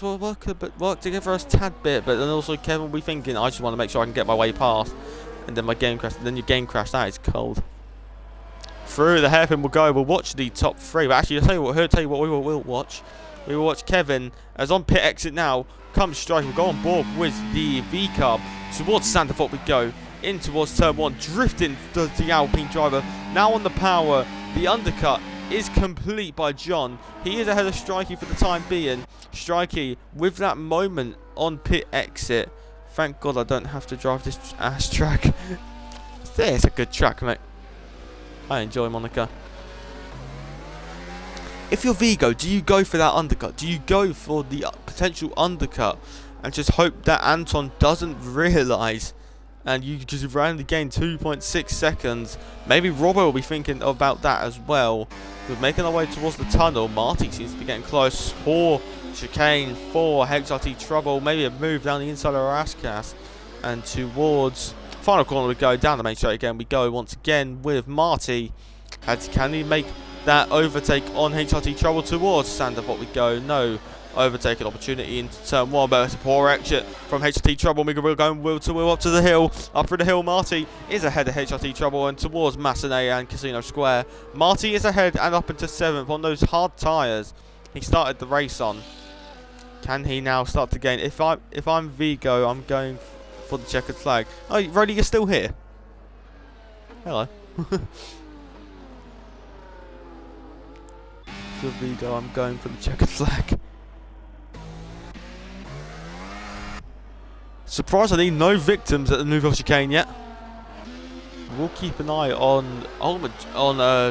together a tad bit, but then also Kevin will be thinking, I just want to make sure I can get my way past. And then my game crash, and then your game crash, that is cold. Through the hairpin will go, we'll watch the top 3. But actually, I'll tell you what we will watch. We will watch Kevin as on pit exit now. Comes Strike, we'll go on board with the V-Cub. Towards Sandoval we go. In towards turn 1. Drifting the Alpine driver. Now on the power. The undercut is complete by John. He is ahead of Strikey for the time being. Strikey with that moment on pit exit. Thank God I don't have to drive this ass track. It's a good track, mate. I enjoy Monaco. If you're Vigo, do you go for that undercut? Do you go for the potential undercut and just hope that Anton doesn't realise and you just randomly gain 2.6 seconds? Maybe Robbo will be thinking about that as well. We're making our way towards the tunnel. Marty seems to be getting close. For Chicane, for HRT Trouble. Maybe a move down the inside of Raskas. And towards final corner we go. Down the main straight again we go once again with Marty. Can he make that overtake on HRT Trouble towards Sandoval we go? No overtaking opportunity into turn 1, but it's a poor exit from HRT Trouble. We're going wheel to wheel up to the hill. Up through the hill, Marty is ahead of HRT Trouble and towards Massenet and Casino Square. Marty is ahead and up into 7th on those hard tyres he started the race on. Can he now start to gain? If I'm Vigo, I'm going for the checkered flag. Oh, Roddy, you're still here. Hello. For Vigo, I'm going for the checkered flag. Surprisingly, no victims at the Nouvelle Chicane yet. We'll keep an eye on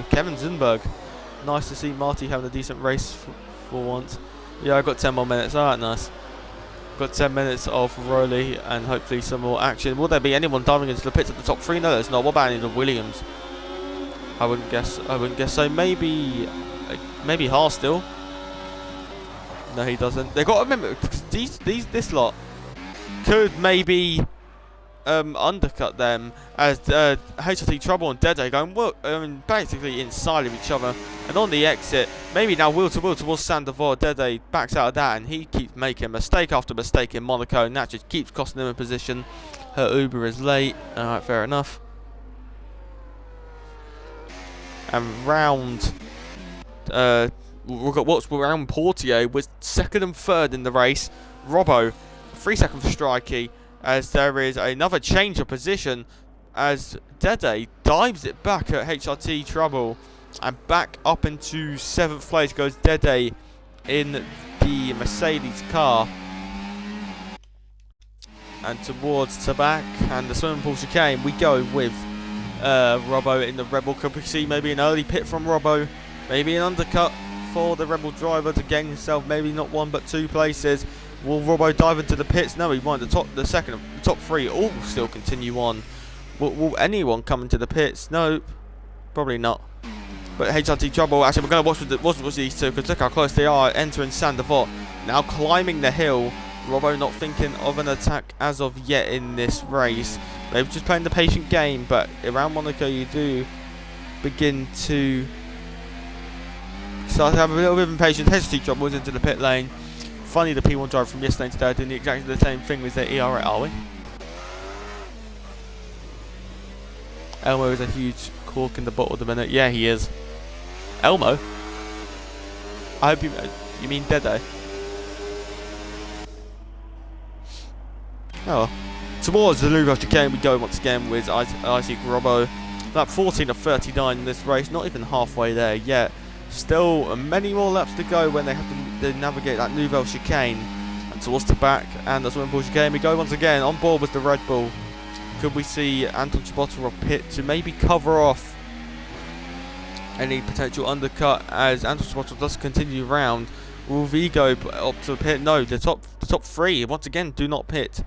Kevin Zinberg. Nice to see Marty having a decent race for once. Yeah, I've got 10 more minutes. Alright, nice. got 10 minutes of Rowley and hopefully some more action. Will there be anyone diving into the pits at the top 3? No, there's not. What about any of the Williams? I wouldn't guess so. Maybe Haas still. No, he doesn't. They've got to remember, this lot could maybe undercut them as HRT Trouble and Dede going basically inside of each other. And on the exit, maybe now wheel to wheel towards Sandoval. Dede backs out of that and he keeps making mistake after mistake in Monaco, and that just keeps costing him a position. Her Uber is late. Alright, fair enough. And round round Portier was second and third in the race. Robbo 3 seconds for Strikey, as there is another change of position as Dede dives it back at HRT Trouble, and back up into 7th place goes Dede in the Mercedes car. And towards Tabac and the swimming pool chicane, we go with Robbo in the Rebel. Could we see maybe an early pit from Robbo? Maybe an undercut for the Rebel driver to gain himself maybe not 1 but 2 places. Will Robbo dive into the pits? No, he won. The top 3 all still continue on. Will anyone come into the pits? No, probably not. But HRT Trouble, actually, we're going to watch these two, because look how close they are entering Sandoval. Now climbing the hill. Robbo not thinking of an attack as of yet in this race. Maybe just playing the patient game, but around Monaco you do begin to start to have a little bit of impatience. HRT Trouble was into the pit lane. Funny, the P1 driver from yesterday and today are doing exactly the same thing with their ERA, are we? Elmo is a huge cork in the bottle at the minute. Yeah, he is. Elmo? I hope you mean Dede. Oh. Towards the Louvre chicane we go once again with Isaac Robbo. Lap 14 of 39 in this race, not even halfway there yet. Still many more laps to go when they have to navigate that Nouvelle chicane. And towards the back and the swimming pool chicane we go once again. On board with the Red Bull. Could we see Anton Chabotarov pit to maybe cover off any potential undercut as Anton Chabotarov does continue round? Will Vigo up to the pit? No, the top 3 once again do not pit.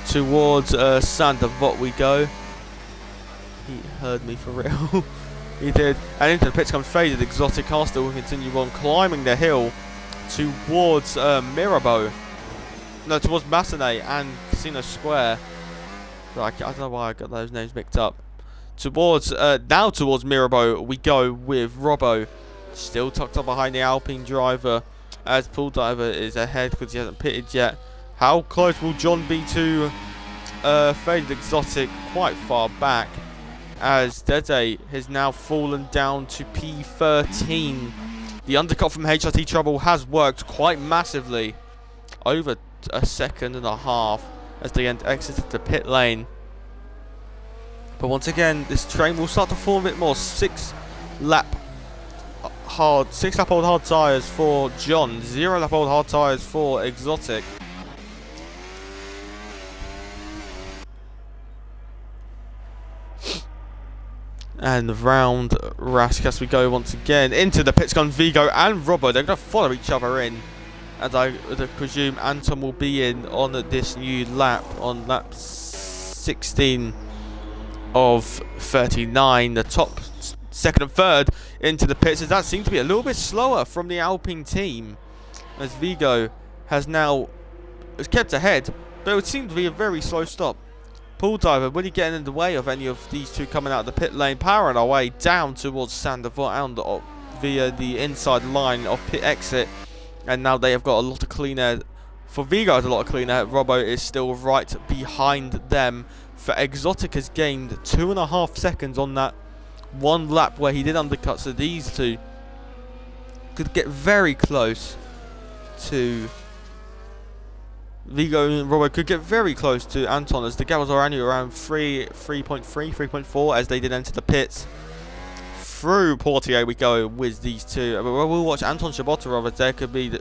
Towards Sandoval we go. He heard me for real. He did. And into the pits comes Faded Exotic. Car still will continue on climbing the hill towards Mirabeau. No, towards Massenet and Casino Square. I don't know why I got those names mixed up. Now towards Mirabeau we go with Robbo. Still tucked up behind the Alpine driver as Pool Diver is ahead because he hasn't pitted yet. How close will John be to Faded Exotic? Quite far back, as Dede has now fallen down to P13. The undercut from HRT Trouble has worked quite massively, over a second and a half as they exited the pit lane. But once again, this train will start to form a bit more. 6 lap old hard tyres for John, 0 lap old hard tyres for Exotic. And round Raskas we go once again. Into the pits gone Vigo and Robbo. They're going to follow each other in. And I presume Anton will be in on this new lap. On lap 16 of 39. The top second and third into the pits. As that seemed to be a little bit slower from the Alpine team. As Vigo has kept ahead. But it would seem to be a very slow stop. Pool Diver, will he get in the way of any of these two coming out of the pit lane? Powering our way down towards Sandoval via the inside line of pit exit. And now they have got a lot of clean air. For Vigo, it's a lot of clean air. Robbo is still right behind them. For Exotic has gained 2.5 seconds on that one lap where he did undercut. So these two could get very close to... Vigo and Robbo could get very close to Anton as the gap was already around 3.3, 3.4 as they did enter the pits. Through Portier we go with these two. We'll watch Anton Chabotarov as there could be,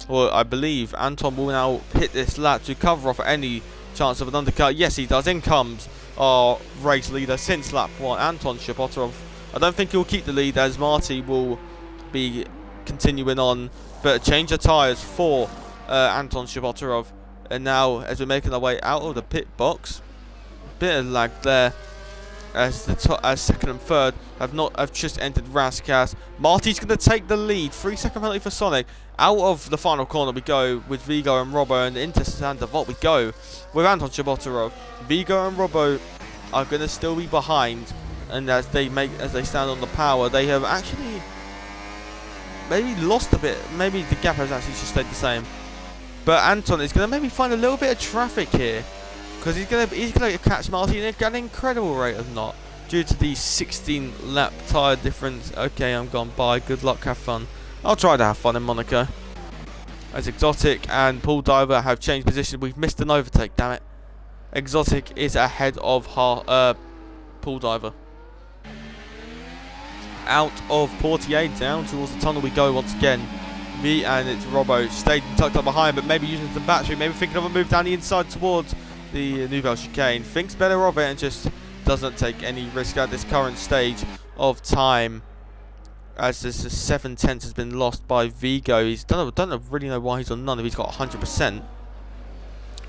well, I believe Anton will now hit this lap to cover off any chance of an undercut. Yes, he does. In comes our race leader since lap 1, Anton Chabotarov. I don't think he'll keep the lead as Marty will be continuing on but change of tyres for Anton Shabotarov. And now, as we're making our way out of the pit box, bit of lag there. As second and third have just entered Raskas. Marty's going to take the lead. 3-second penalty for Sonic. Out of the final corner we go with Vigo and Robbo, and into Sandoval we go with Anton Shabotarov. Vigo and Robbo are going to still be behind, and as they stand on the power, they have actually maybe lost a bit. Maybe the gap has actually just stayed the same. But Anton is going to maybe find a little bit of traffic here, because he's gonna catch Marty at an incredible rate of knot due to the 16 lap tyre difference. Okay, I'm gone by. Good luck, have fun. I'll try to have fun in Monaco. As Exotic and Pool Diver have changed position, we've missed an overtake. Damn it! Exotic is ahead of Pool Diver. Out of Portier, down towards the tunnel we go once again. And it's Robbo stayed tucked up behind, but maybe using the battery, maybe thinking of a move down the inside towards the Nouvelle Chicane. Thinks better of it and just doesn't take any risk at this current stage of time, as this 7/10 has been lost by Vigo. He's don't really know why he's on none if he's got 100%.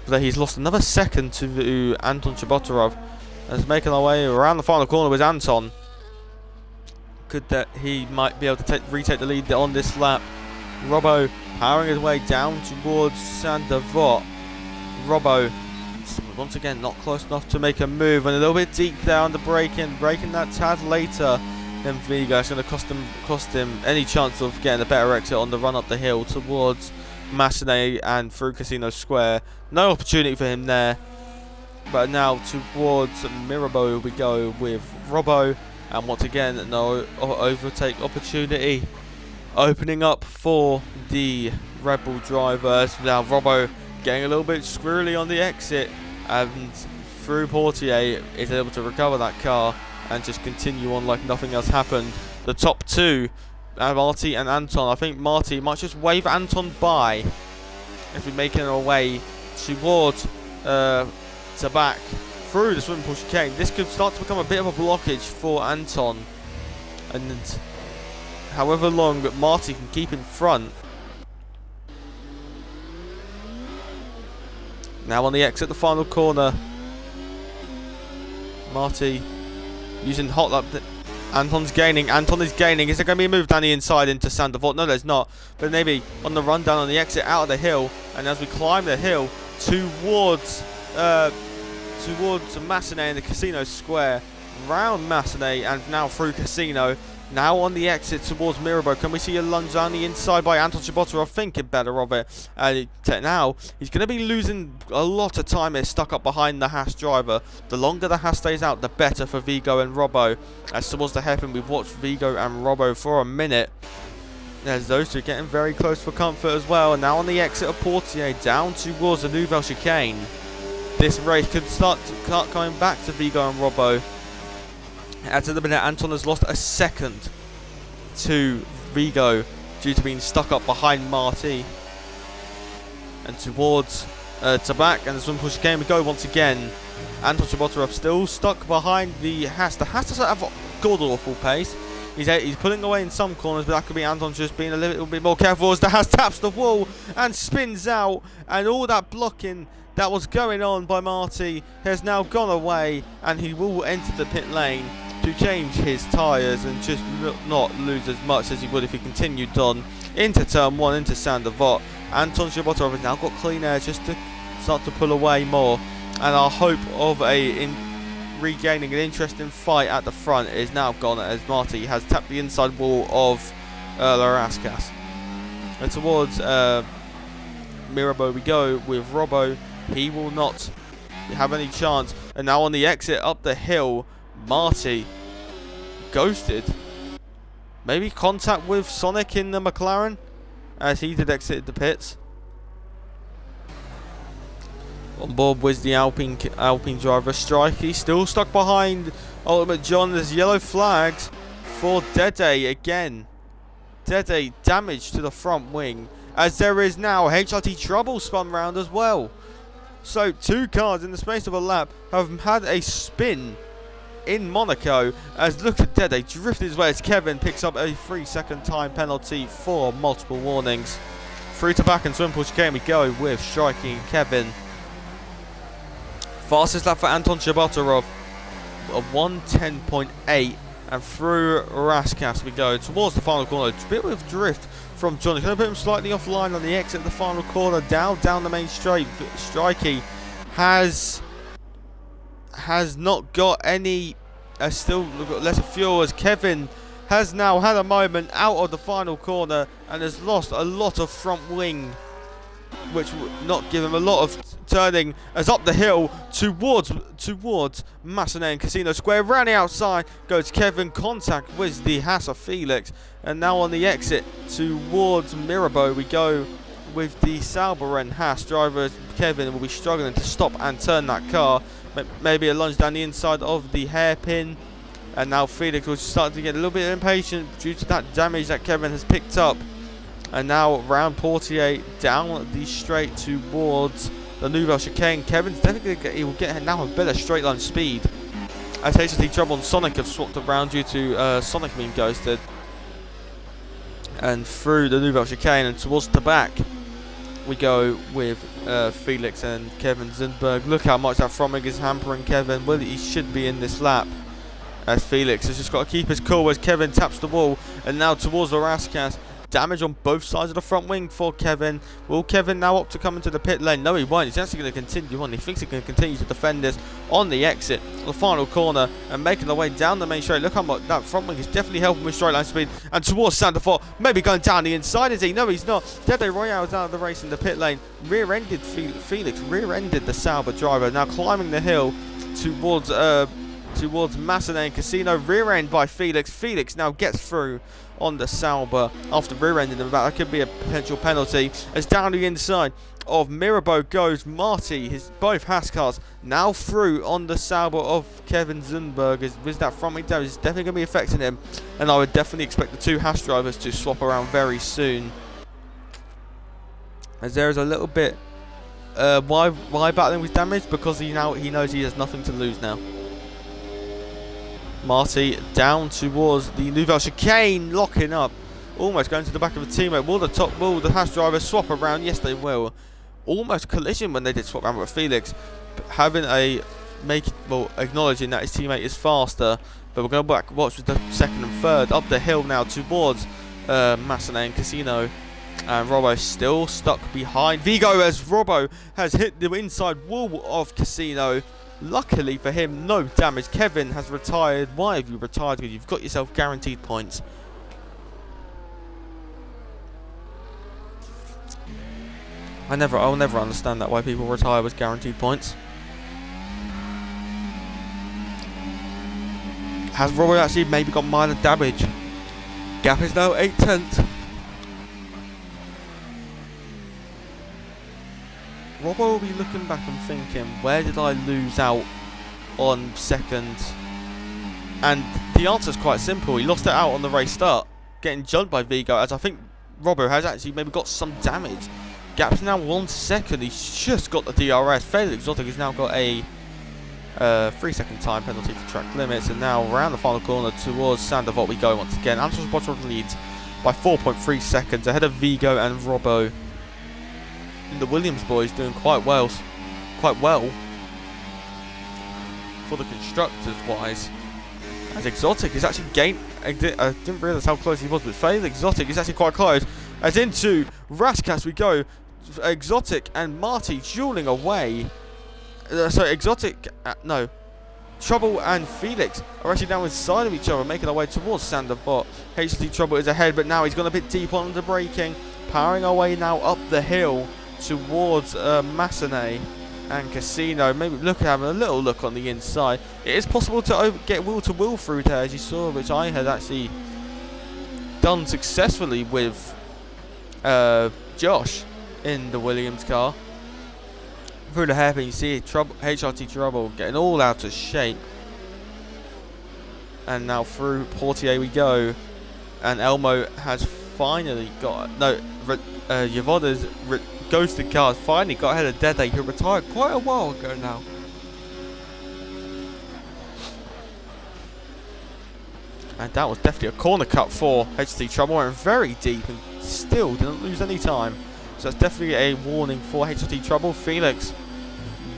But he's lost another second to Anton Shabotarov. As making our way around the final corner with Anton. Could that he might be able to retake the lead on this lap. Robbo powering his way down towards Sandoval. Robbo once again not close enough to make a move, and a little bit deep there on the breaking that tad later than Vigo. It's going to cost him any chance of getting a better exit on the run up the hill towards Massenet and through Casino Square. No opportunity for him there. But now towards Mirabeau we go with Robbo, and once again no overtake opportunity opening up for the Red Bull drivers. Now Robbo getting a little bit squirrely on the exit, and through Portier is able to recover that car and just continue on like nothing else happened. The top two, Marty and Anton. I think Marty might just wave Anton by as we're making our way towards Tabac through the swimming pool chicane. This could start to become a bit of a blockage for Anton, and however long Marty can keep in front. Now on the exit, the final corner. Marty using hot lap. Anton's gaining. Anton is gaining. Is there going to be a move down the inside into Sandoval? No, there's not. But maybe on the run down on the exit out of the hill. And as we climb the hill towards Massenet in the Casino Square, round Massenet and now through Casino. Now on the exit towards Mirabeau. Can we see a lunge down the inside by Anton Shabotarov? Thinking better of it. Now he's going to be losing a lot of time here, stuck up behind the Haas driver. The longer the Haas stays out, the better for Vigo and Robbo. As towards the hairpin, we've watched Vigo and Robbo for a minute. There's those two getting very close for comfort as well. And now on the exit of Portier, down towards the Nouvelle Chicane. This race could start coming back to Vigo and Robbo. At the minute, Anton has lost a second to Vigo due to being stuck up behind Marty. And towards Tabac and the swim push game we go once again. Anton Shabotarov still stuck behind the Haas. The Haas doesn't have a god-awful pace. He's pulling away in some corners, but that could be Anton just being a little bit more careful as the Haas taps the wall and spins out. And all that blocking that was going on by Marty has now gone away, and he will enter the pit lane to change his tyres and just not lose as much as he would if he continued on into turn 1 into Sandoval. Anton Shabotarov has now got clean air just to start to pull away more, and our hope of regaining an interesting fight at the front is now gone as Marty has tapped the inside wall of Larascas. And towards Mirabeau we go with Robbo. He will not have any chance. And now on the exit up the hill, Marty ghosted. Maybe contact with Sonic in the McLaren as he did exit the pits. On board was the Alpine driver Strike. He's still stuck behind Ultimate John. There's yellow flags for Dede again. Dede damage to the front wing, as there is now HRT trouble spun round as well. So two cars in the space of a lap have had a spin in Monaco, as look at Dede drifting his way as Kevin picks up a 3-second time penalty for multiple warnings. Through to back and swim push game we go with striking Kevin. Fastest lap for Anton Shabatarov, a 1:10.8, and through Raskas we go towards the final corner. A bit of drift from Johnny. Going to put him slightly offline on the exit of the final corner, down the main straight. Strikey has not got any, still got less fuel, as Kevin has now had a moment out of the final corner and has lost a lot of front wing, which will not give him a lot of turning, as up the hill towards Massenet and Casino Square. Around the outside goes Kevin, contact with the Haas of Felix, and now on the exit towards Mirabeau we go with the Sauber and Haas driver. Kevin will be struggling to stop and turn that car. Maybe a lunge down the inside of the hairpin, and now Felix will start to get a little bit impatient due to that damage that Kevin has picked up. And now round Portier down the straight towards the Nouvelle Chicane. Kevin's definitely he will get now a better straight line speed, as HST Trouble and Sonic have swapped around due to Sonic being ghosted. And through the Nouvelle Chicane and towards the back we go with Felix and Kevin Zindberg. Look how much that front wing is hampering Kevin. Well, he should be in this lap, as Felix has just got to keep his cool as Kevin taps the wall. And now towards the Raskas. Damage on both sides of the front wing for Kevin. Will Kevin now opt to come into the pit lane? No, he won't. He's actually going to continue on. He thinks he can continue to defend this on the exit, the final corner, and making the way down the main straight. Look how much that front wing is definitely helping with straight line speed. And towards Sandefort, maybe going down the inside, is he? No, he's not. Dede Royale is out of the race in the pit lane. Rear-ended Felix, rear-ended the Sauber driver. Now climbing the hill towards Massenet and Casino. Rear end by Felix. Felix now gets through on the Sauber after rear-ending them. That could be a potential penalty, as down the inside of Mirabeau goes Marty. Both Haas cars now through on the Sauber of Kevin Zundberg. With that front wing damage, it's definitely going to be affecting him, and I would definitely expect the two Haas drivers to swap around very soon, as there is a little bit why battling with damage, because he knows he has nothing to lose now. Marty down towards the Nouvelle Chicane, locking up, almost going to the back of a teammate. Will the Haas driver swap around? Yes, they will. Almost collision when they did swap around with Felix, having acknowledging that his teammate is faster. But we're going to watch with the second and third up the hill now towards Massenet and Casino. And Robbo still stuck behind Vigo, as Robbo has hit the inside wall of Casino. Luckily for him, no damage. Kevin has retired. Why have you retired? Because you've got yourself guaranteed points. I'll never understand that, why people retire with guaranteed points. Has Robert actually maybe got minor damage? Gap is now 8/10. Robbo will be looking back and thinking, where did I lose out on second? And the answer is quite simple. He lost it out on the race start, getting jumped by Vigo, as I think Robbo has actually maybe got some damage. Gap's now 1 second. He's just got the DRS. Fairly Exotic has now got a 3-second time penalty for track limits. And now around the final corner towards Sandevot we go once again. Anton Spotter leads by 4.3 seconds ahead of Vigo and Robbo. The Williams boys doing quite well for the constructors wise, as Exotic is actually I didn't realise how close he was, but Fail Exotic is actually quite close, as into Raskas we go. Exotic and Marty dueling away. Trouble and Felix are actually down inside of each other, making their way towards Sandefort. HT Trouble is ahead, but now he's gone a bit deep on the braking, powering our way now up the hill towards Massenet and Casino. Maybe having a little look on the inside. It is possible to get wheel to wheel through there, as you saw, which I had actually done successfully with Josh in the Williams car. Through the hairpin, you see HRT Trouble getting all out of shape. And now through Portier we go, and Elmo has finally got Yavoda's ghosted car has finally got ahead of Dede, who retired quite a while ago now. And that was definitely a corner cut for HT Trouble. Went very deep and still didn't lose any time. So that's definitely a warning for HT Trouble. Felix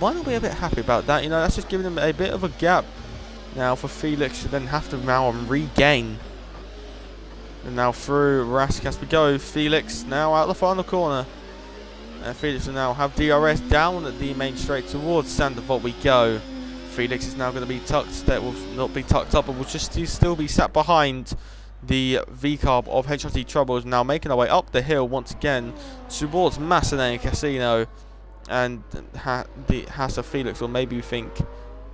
might not be a bit happy about that. You know, that's just giving him a bit of a gap now for Felix to then have to now regain. And now through Raskas we go. Felix now out the final corner. And Felix will now have DRS down at the main straight towards Sandoval we go. Felix is now going to be tucked. That will not be tucked up, but will just still be sat behind the V-Carb of HRT Troubles. Now making our way up the hill once again towards Massenet Casino. And the Hassa Felix will maybe think,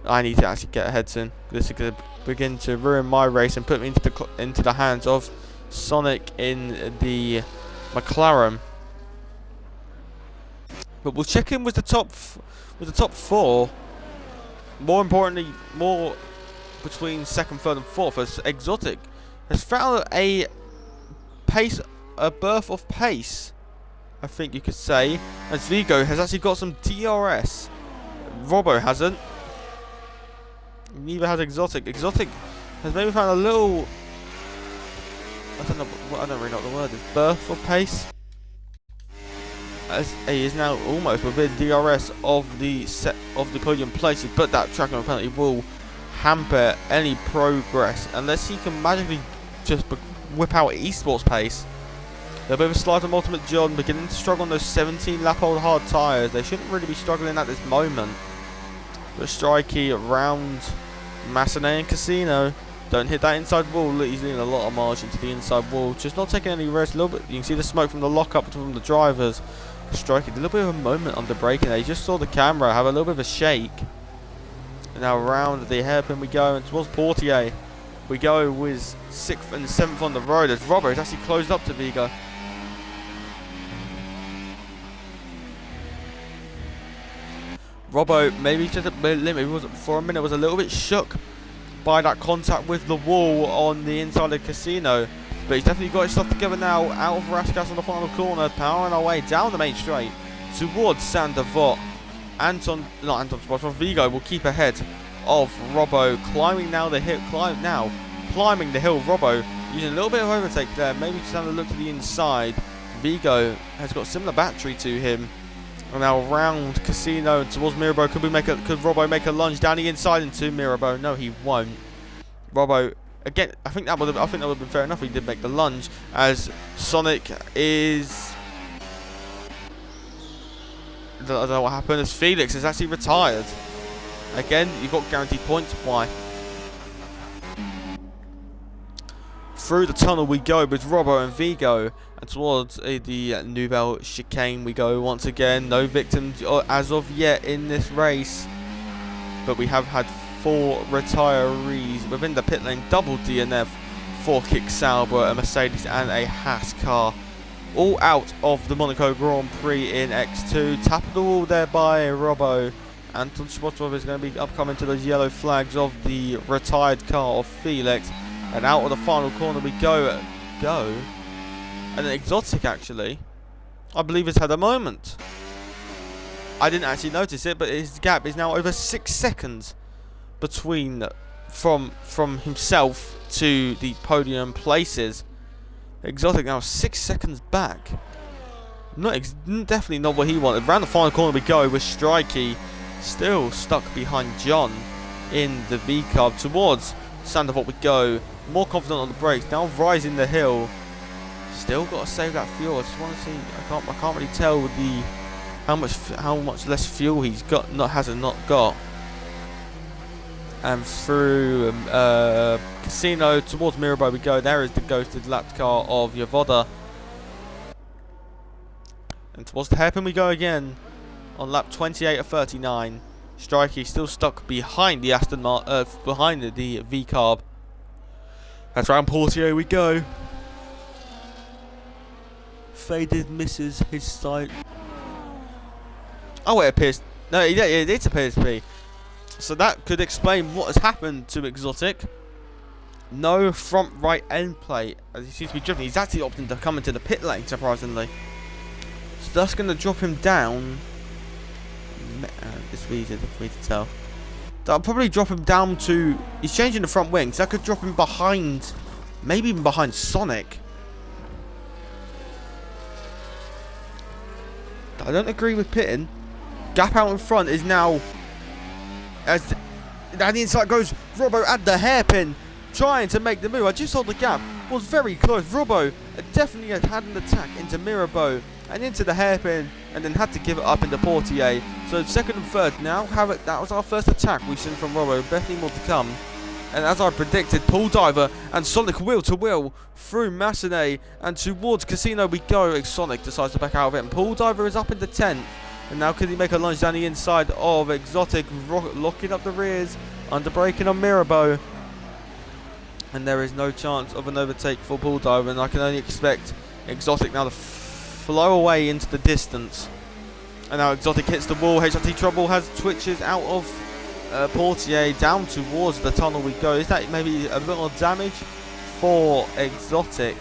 I need to actually get ahead soon. This is going to begin to ruin my race and put me into the hands of Sonic in the McLaren. But we'll check in with the top four. More importantly, more between second, third, and fourth, as Exotic has found a birth of pace, I think you could say, as Vigo has actually got some DRS. Robbo hasn't. Neither has Exotic. Exotic has maybe found a little, I don't really know what the word is, birth of pace, as he is now almost within DRS of the podium places, but that track penalty will hamper any progress unless he can magically just whip out esports pace. A bit of a slide from Ultimate John, beginning to struggle on those 17 lap old hard tyres. They shouldn't really be struggling at this moment. But Strikey around Massenet and Casino. Don't hit that inside wall. He's leaving a lot of margin to the inside wall. Just not taking any risks. A little bit. You can see the smoke from the lockup from the drivers. Striking a little bit of a moment on the braking there. You just saw the camera have a little bit of a shake. And now around the hairpin we go, and towards Portier we go with 6th and 7th on the road as Robbo has actually closed up to Vigo. Robbo maybe just a bit limit. For a minute was a little bit shook by that contact with the wall on the inside of the Casino. But he's definitely got his stuff together now. Out of Raskas on the final corner, powering our way down the main straight towards Sandoval. Vigo will keep ahead of Robbo, climbing now the hill. Climbing the hill. Robbo using a little bit of overtake there. Maybe just having a look to the inside. Vigo has got similar battery to him. And now around Casino and towards Mirabeau. Could Robbo make a lunge down the inside into Mirabeau? No, he won't. Robbo again. I think that would have been fair enough. He did make the lunge as Sonic is. I don't know what happened. As Felix is actually retired. Again, you've got guaranteed points. Why? Through the tunnel we go with Robbo and Vigo, and towards the Nouvelle chicane we go once again. No victims as of yet in this race, but we have had 4 retirees within the pit lane. Double DNF for Kick Sauber, a Mercedes and a Haas car, all out of the Monaco Grand Prix in X2. Tap of the wall there by Robbo. Anton Shmotov is going to be upcoming to those yellow flags of the retired car of Felix. And out of the final corner we go. And an Exotic actually, I believe, has had a moment. I didn't actually notice it, but his gap is now over 6 seconds between from himself to the podium places. Exotic now 6 seconds back. Definitely not what he wanted. Around the final corner we go with Strikey still stuck behind John in the V-Carb. Towards Sandoval we go. More confident on the brakes. Now rising the hill. Still got to save that fuel. I just want to see. I can't really tell how much less fuel he's got. Not got. And through Casino towards Mirabeau we go. There is the ghosted lapped car of Yavoda. And towards the hairpin we go again on lap 28 of 39. Strikey still stuck behind the behind the V-Carb. That's round Portier we go. Faded misses his sight. Oh, it appears. No, it appears to be. So that could explain what has happened to Exotic. No front right end plate as he seems to be driven. He's actually opting to come into the pit lane, surprisingly. So that's going to drop him down. It's easy for me to tell. that'll probably drop him down to... He's changing the front wing, so that could drop him behind... Maybe even behind Sonic. I don't agree with pitting. Gap out in front is now... As down the inside goes Robbo at the hairpin, trying to make the move. I just saw the gap was very close. Robbo definitely had an attack into Mirabeau and into the hairpin, and then had to give it up into Portier. So second and third now. That was our first attack we've seen from Robbo. Definitely more to come. And as I predicted, Pool Diver and Sonic wheel to wheel through Massenet, and towards Casino we go. Sonic decides to back out of it, and Pool Diver is up in the 10th. And now can he make a lunge down the inside of Exotic, locking up the rears, under braking on Mirabeau. And there is no chance of an overtake for Pool Diver, and I can only expect Exotic now to flow away into the distance. And now Exotic hits the wall. HRT Trouble has twitches out of Portier, down towards the tunnel we go. Is that maybe a bit more damage for Exotic?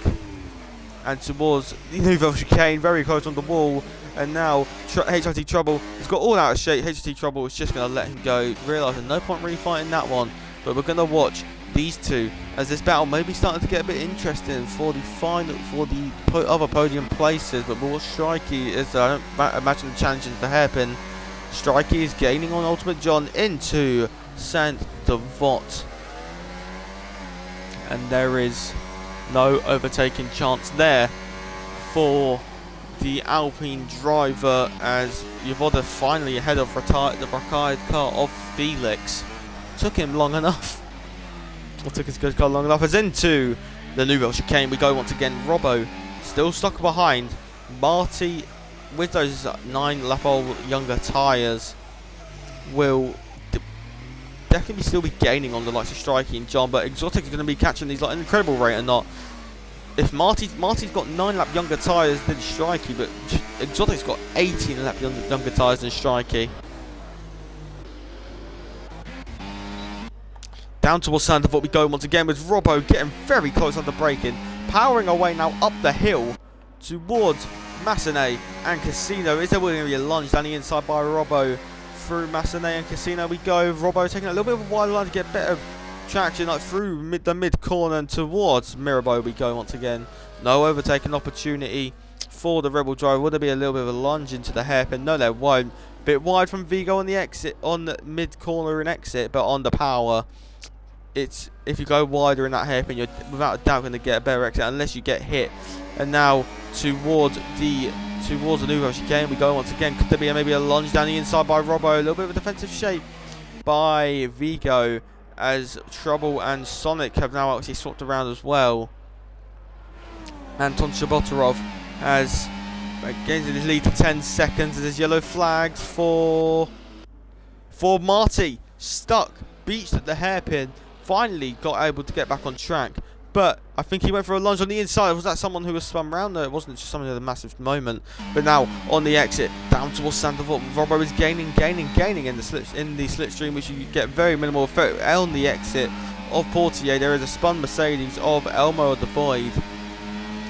And towards the Nouvelle Chicane, very close on the wall. And now HRT Trouble has got all out of shape. HRT Trouble is just going to let him go, realising no point really fighting that one. But we're going to watch these two as this battle may be starting to get a bit interesting for the final, for the other podium places. But we'll watch Strikey, as I don't imagine the challenge into the hairpin. Strikey is gaining on Ultimate John into Saint-Devote. And there is no overtaking chance there for the Alpine driver, as Yavoda finally ahead of the retired car of Felix. Took him long enough. Or took his good car long enough. As into the Nouvelle Chicane we go once again. Robbo still stuck behind. Marty, with those 9 lap old younger tyres, will definitely still be gaining on the likes of Strikey and John, but Exotic is going to be catching these like an incredible rate or not. If Marty's got 9 lap younger tyres than Strikey, but Exotic's got 18 lap younger tyres than Strikey. Down towards Saint-Devote we go once again, with Robbo getting very close under braking, powering away now up the hill towards Massenet and Casino. Is there going to be a lunge down the inside by Robbo through Massenet and Casino we go. Robbo taking a little bit of a wide line to get better traction, like through the mid corner and towards Mirabeau we go once again. No overtaking opportunity for the Rebel driver. Would there be a little bit of a lunge into the hairpin? No, there won't. Bit wide from Vigo on the exit, on the mid corner and exit, but on the power, it's if you go wider in that hairpin, you're without a doubt going to get a better exit unless you get hit. And now towards the Nouvelle Chicane we go once again. Could there be maybe a lunge down the inside by Robbo? A little bit of a defensive shape by Vigo, as Trouble and Sonic have now actually swapped around as well. Anton Shabotarov has gains his lead to 10 seconds. There's yellow flags for Marty. Stuck, beached at the hairpin. Finally got able to get back on track. But I think he went for a lunge on the inside. Was that someone who was spun round? No, it wasn't. Just someone in a massive moment. But now on the exit, down towards Saint-Devote, Robbo is gaining in the slipstream, which you get very minimal effect. On the exit of Portier, there is a spun Mercedes of Elmo of the Void,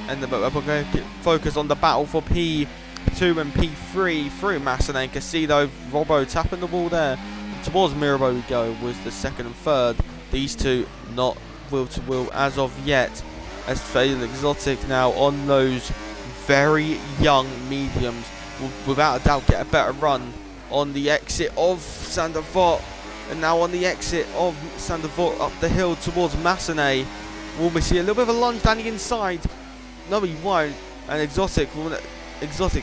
and we're going to focus on the battle for P2 and P3 through Massenet and Casino. Robbo tapping the wall there. And towards Mirabeau we go with the second and third. These two not wheel to wheel as of yet, as Fatal Exotic now on those very young mediums will without a doubt get a better run on the exit of Saint-Devote. And now on the exit of Saint-Devote up the hill towards Massenet, will we see a little bit of a lunge down the inside? No, he won't. And Exotic,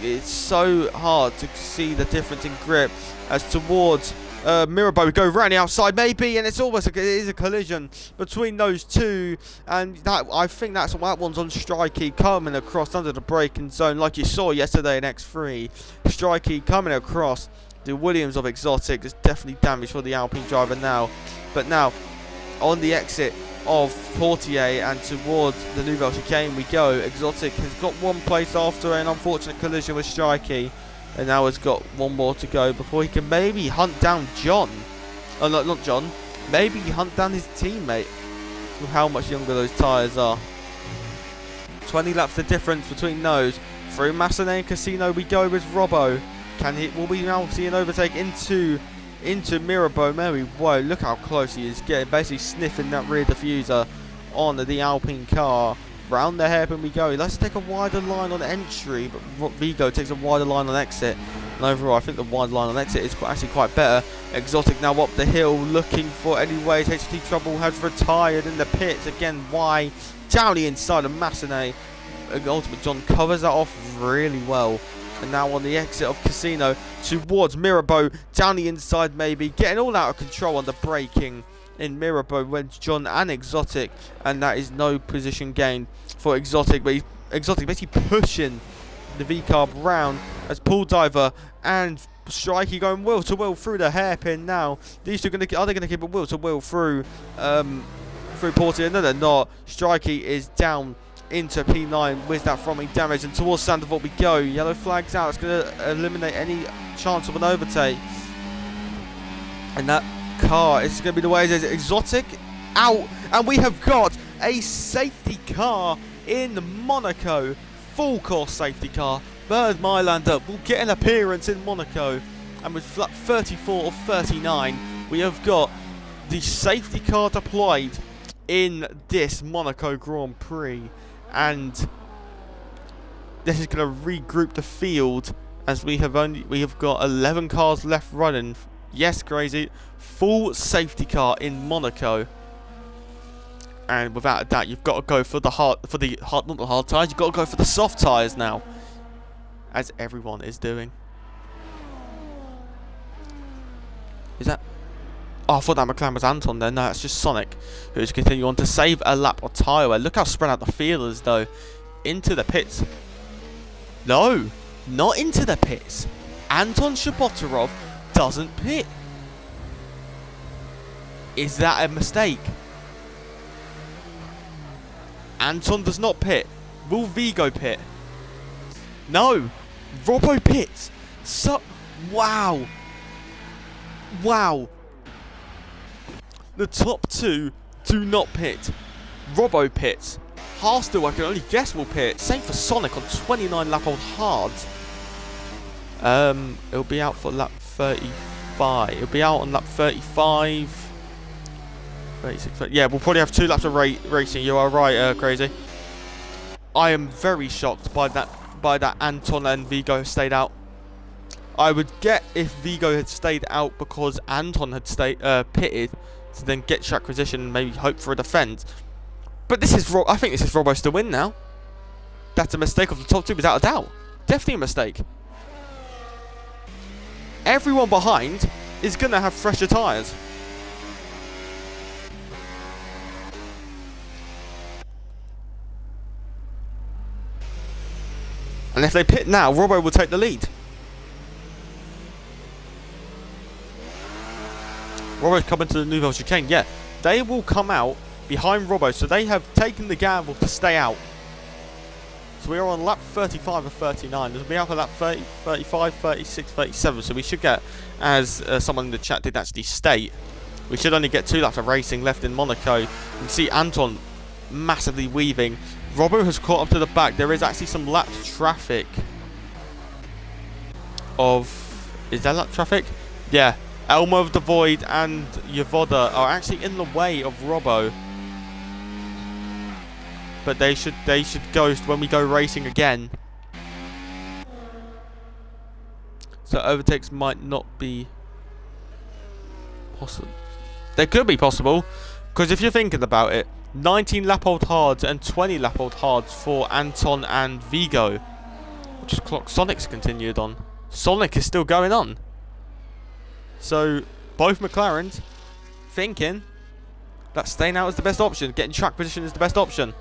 it's so hard to see the difference in grip as towards Mirabeau we go around the outside maybe, and it's almost it is a collision between those two, and that I think that one's on Strikey coming across under the braking zone like you saw yesterday in X3. Strikey coming across the Williams of Exotic. There's definitely damage for the Alpine driver now, but now on the exit of Portier and towards the Nouvelle Chicane we go. Exotic has got one place after an unfortunate collision with Strikey, and now has got one more to go before he can maybe hunt down John. Oh, no, not John. Maybe hunt down his teammate with how much younger those tyres are. 20 laps the difference between those. Through Massenet and Casino we go with Robbo. Will we now see an overtake into into Mirabeau. Whoa, look how close he is getting, basically sniffing that rear diffuser on the Alpine car. Round the hairpin we go. Let's take a wider line on entry, but Vigo takes a wider line on exit. And overall, I think the wider line on exit is actually quite better. Exotic now up the hill, looking for any ways. HT Trouble has retired in the pits. Again, why? Down the inside of Massenet. Ultimate John covers that off really well. And now on the exit of Casino towards Mirabeau. Down the inside maybe. Getting all out of control on the braking in Mirabeau when John and Exotic. And that is no position gain for Exotic. But Exotic basically pushing the V-carb round as Pool Diver and Strikey going wheel to wheel through the hairpin now. These two are they going to keep it wheel to wheel through Portier? No, they're not. Strikey is down into P9 with that throwing damage, and towards Sandoval we go. Yellow flags out. It's going to eliminate any chance of an overtake. And that car is going to be the way it is. Exotic out, and we have got a safety car in Monaco. Full course safety car. Bird Mylander will get an appearance in Monaco, and with lap 34 or 39 we have got the safety car deployed in this Monaco Grand Prix, and this is going to regroup the field as we have got 11 cars left running. Yes, crazy, full safety car in Monaco. And without a doubt, you've got to go for the not the hard tyres, you've got to go for the soft tyres now, as everyone is doing. Is that? Oh, I thought that McLaren was Anton then. No, that's just Sonic, who's continuing on to save a lap of tyre wear. Look how spread out the field is, though. Into the pits. No, not into the pits. Anton Shabotarov doesn't pit. Is that a mistake? Anton does not pit. Will Vigo pit? No. Robbo pits. So, wow. Wow. The top two do not pit. Robbo pits. Harstel, I can only guess, will pit. Same for Sonic on 29 lap old hards. It'll be out for lap 35. It'll be out on lap 35. 36, yeah, we'll probably have 2 laps of racing. You are right, Crazy. I am very shocked by that Anton and Vigo stayed out. I would get if Vigo had stayed out because Anton had pitted to then get track position and maybe hope for a defence. But this is I think this is Robbo's to win now. That's a mistake of the top 2 without a doubt. Definitely a mistake. Everyone behind is going to have fresher tyres. And if they pit now, Robbo will take the lead. Robbo's coming to the Nouvelle Chicane. Yeah, they will come out behind Robbo. So they have taken the gamble to stay out. So we are on lap 35 or 39. This will be out for lap 30, 35, 36, 37. So we should get, as someone in the chat did actually state, we should only get 2 laps of racing left in Monaco. You can see Anton massively weaving. Robbo has caught up to the back. There is actually some lap traffic is there lap traffic? Yeah. Elmo of the Void and Yavoda are actually in the way of Robbo. But they should go when we go racing again. So overtakes might not be possible. They could be possible, because if you're thinking about it, 19 lap old hards and 20 lap old hards for Anton and Vigo, which is clock Sonic's continued on. Sonic is still going on. So both McLarens thinking that staying out is the best option, getting track position is the best option.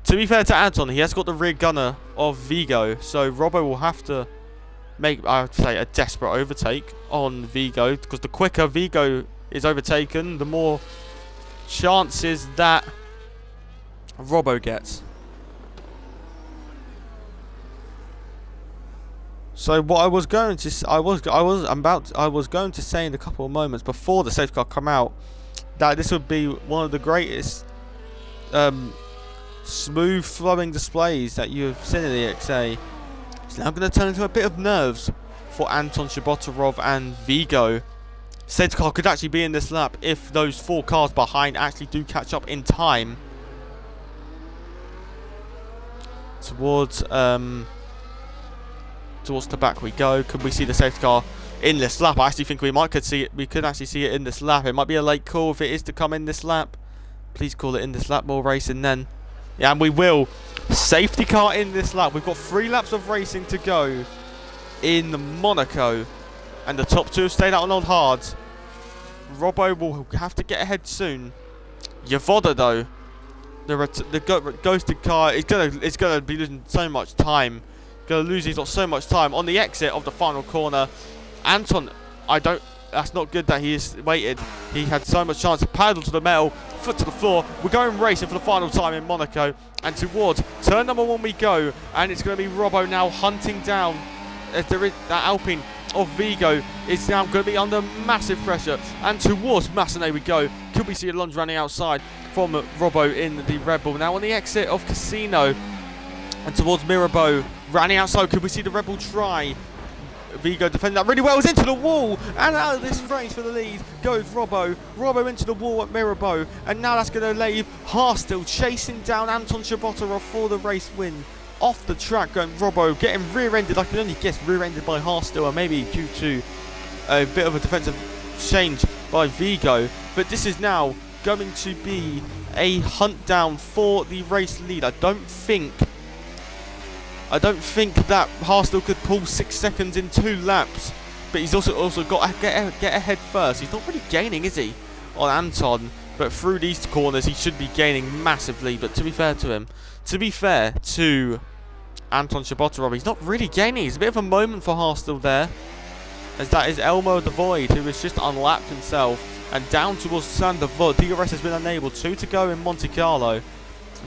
To be fair to Anton, he has got the rear gunner of Vigo, so Robbo will have to make, I would say, a desperate overtake on Vigo, because the quicker Vigo is overtaken, the more chances that Robbo gets. So what I was going to say in a couple of moments before the safety car come out, that this would be one of the greatest smooth flowing displays that you have seen in the EXA. It's now going to turn into a bit of nerves for Anton Shabotarov and Vigo, safety car could actually be in this lap if those 4 cars behind actually do catch up in time. Towards the back we go. Could we see the safety car in this lap? I actually think we could see it. We could actually see it in this lap. It might be a late call if it is to come in this lap. Please call it in this lap. More racing then. Yeah, and we will. Safety car in this lap. We've got 3 laps of racing to go in Monaco, and the top 2 have stayed out on old hards. Robbo will have to get ahead soon. Yavoda though, the ghosted car is gonna be losing so much time. He's got so much time on the exit of the final corner. Anton, that's not good that he has waited. He had so much chance to paddle to the metal, foot to the floor. We're going racing for the final time in Monaco, and towards turn number 1 we go, and it's going to be Robbo now hunting down. As there is that Alpine of Vigo is now going to be under massive pressure, and towards Massenet we go. Could we see Alonso running outside from Robbo in the Red Bull? Now on the exit of Casino and towards Mirabeau, running outside. Could we see the Red Bull try? Vigo defending that really well, is into the wall, and out of this race for the lead goes Robbo. Robbo into the wall at Mirabeau, and now that's going to leave Harstil chasing down Anton Chabotarov for the race win. Off the track going Robbo, getting rear-ended. I can only guess rear-ended by Harstil, or maybe due to a bit of a defensive change by Vigo. But this is now going to be a hunt down for the race lead. I don't think that Harstil could pull 6 seconds in 2 laps, but he's also got to get ahead first. He's not really gaining, is he, on Anton? But through these corners, he should be gaining massively. But to be fair to him, to Anton Chabotarov, he's not really gaining. It's a bit of a moment for Harstil there, as that is Elmo the Void, who has just unlapped himself, and down towards Sander Vogt. DRS has been unable. 2 to go in Monte Carlo.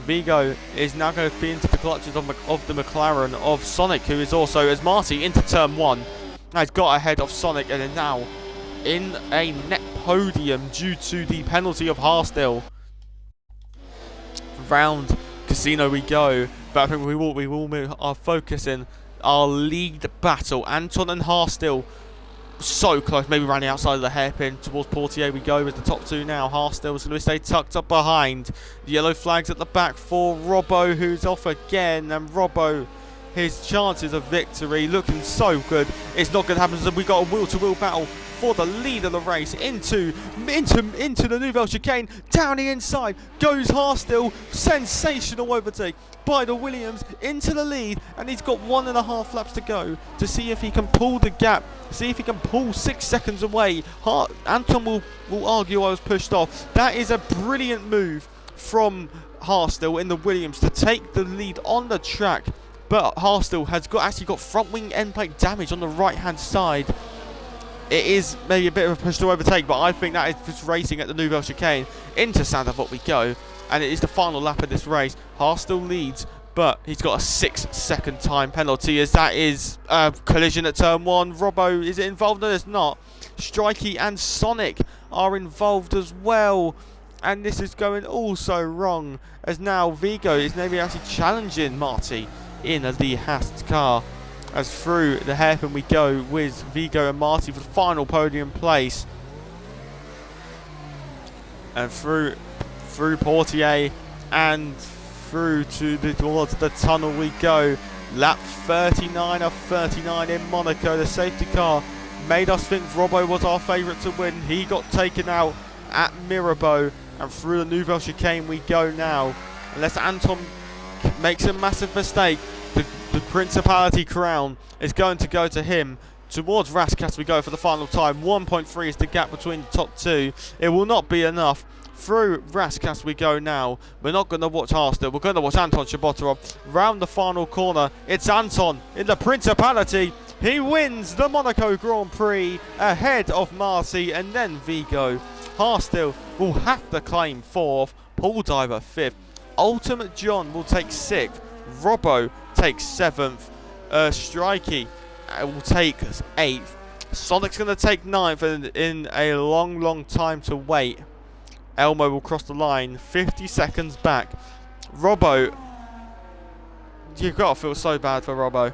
Vigo is now going to be into the clutches of the McLaren of Sonic, who is also, as Marty, into turn 1. Has got ahead of Sonic and is now in a net podium due to the penalty of Harstil. Round Casino we go, but I think we will move our focus in our lead battle. Anton and Harstil so close, maybe running outside of the hairpin. Towards Portier we go with the top 2 now. Harstil is going to stay tucked up behind. The yellow flags at the back for Robbo, who's off again, and Robbo, his chances of victory looking so good. It's not going to happen, so we got a wheel-to-wheel battle for the lead of the race into the Nouvelle Chicane. Down the inside goes Harstil. Sensational overtake by the Williams into the lead, and he's got 1.5 laps to go to see if he can pull the gap, see if he can pull 6 seconds away. Anton will argue I was pushed off. That is a brilliant move from Harstil in the Williams to take the lead on the track, but Harstil has actually got front wing end plate damage on the right hand side. It is maybe a bit of a push to overtake, but I think that is just racing at the Nouvelle Chicane. Into Sander Vogt we go, and it is the final lap of this race. Harstil leads, but he's got a 6-second time penalty, as that is a collision at turn 1. Robbo, is it involved? No, it's not. Strikey and Sonic are involved as well, and this is going all so wrong, as now Vigo is maybe actually challenging Marty in the Haas car. As through the hairpin we go with Vigo and Marty for the final podium place. And through Portier and through towards the tunnel we go. Lap 39 of 39 in Monaco. The safety car made us think Robbo was our favourite to win. He got taken out at Mirabeau, and through the Nouvelle Chicane we go now. Unless Anton makes a massive mistake, the Principality crown is going to go to him. Towards Raskas we go for the final time. 1.3 is the gap between the top 2. It will not be enough. Through Raskas we go now. We're not going to watch Harstil. We're going to watch Anton Chabotarov. Round the final corner, it's Anton in the Principality. He wins the Monaco Grand Prix ahead of Marty and then Vigo. Harstil will have to claim 4th. Paul Diver 5th. Ultimate John will take 6th. Robbo takes 7th. Strikey will take 8th. Sonic's going to take 9th, and in a long time to wait, Elmo will cross the line 50 seconds back. Robbo, you've got to feel so bad for Robbo.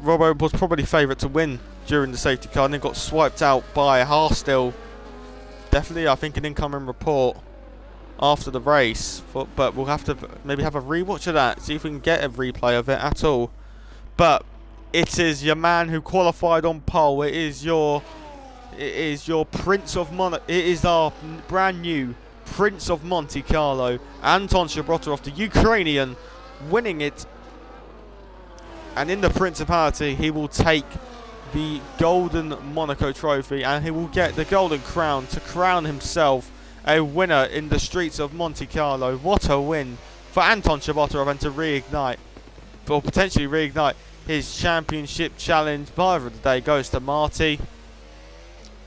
Robbo was probably favourite to win during the safety car and then got swiped out by Harstill. Definitely, I think, an incoming report after the race. But we'll have to maybe have a rewatch of that, see if we can get a replay of it at all. But it is your man who qualified on pole. It is your Prince of Monaco. It is our brand new Prince of Monte Carlo, Anton Shabotarov, the Ukrainian, winning it. And in the Principality, he will take the Golden Monaco Trophy and he will get the Golden Crown to crown himself a winner in the streets of Monte Carlo. What a win for Anton Shabotarov, and to reignite, or potentially reignite, his championship challenge. Driver of the day goes to Marty.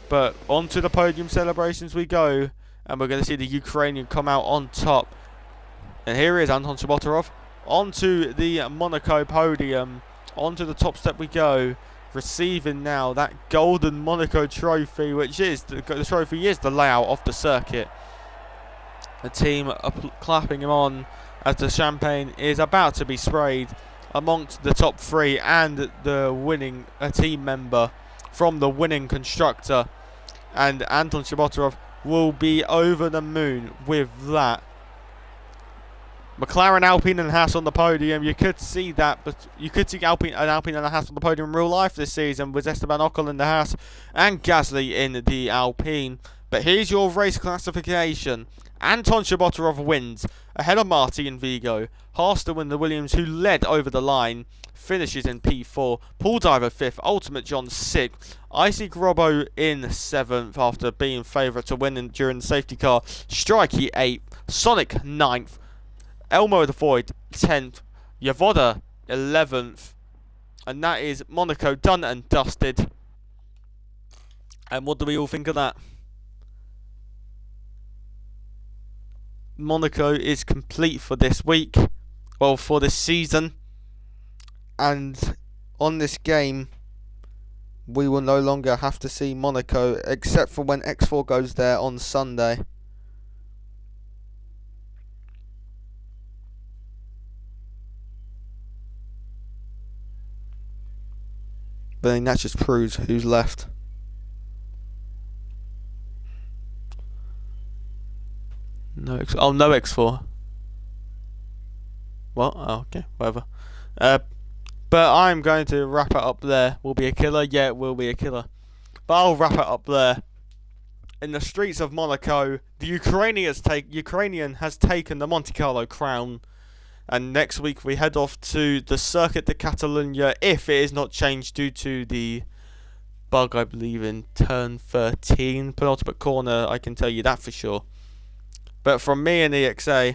But onto the podium celebrations we go, and we're going to see the Ukrainian come out on top. And here is Anton Shabotarov onto the Monaco podium. Onto the top step we go, receiving now that Golden Monaco Trophy, which is the trophy is the layout of the circuit. The team are clapping him on as the champagne is about to be sprayed amongst the top three and the winning team member from the winning constructor. And Anton Shabotarov will be over the moon with that. McLaren, Alpine and Haas on the podium. You could see that, but you could see Alpine and a Haas on the podium in real life this season with Esteban Ocon in the Haas and Gasly in the Alpine. But here's your race classification. Anton Shabotarov wins ahead of Marty and Vigo. Haas to win the Williams, who led over the line, finishes in P4. Paul Diver 5th, Ultimate John 6th. Icy Grobbo in 7th after being favourite to win during the safety car. Strikey 8th, Sonic 9th. Elmo the Void 10th, Yavoda 11th, and that is Monaco done and dusted. And what do we all think of that? Monaco is complete for this week, well, for this season, and on this game we will no longer have to see Monaco except for when X4 goes there on Sunday. But then that just proves who's left. No no X4. What? Oh, okay, whatever. But I'm going to wrap it up there. Will be a killer? Yeah, it will be a killer. But I'll wrap it up there. In the streets of Monaco, the Ukrainian has taken the Monte Carlo crown. And next week we head off to the Circuit de Catalunya, if it is not changed due to the bug, I believe, in turn 13, penultimate corner. I can tell you that for sure. But from me and EXA,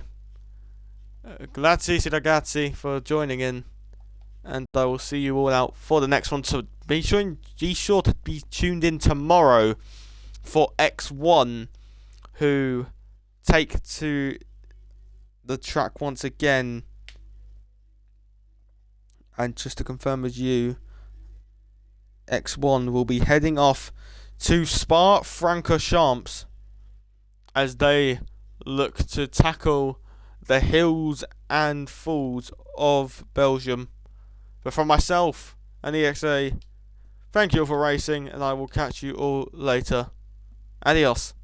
grazie ragazzi for joining in, and I will see you all out for the next one. So be sure to be tuned in tomorrow for X1, who take to the track once again. And just to confirm with you, X1 will be heading off to Spa-Francorchamps as they look to tackle the hills and falls of Belgium. But from myself and EXA, thank you all for racing, and I will catch you all later. Adios.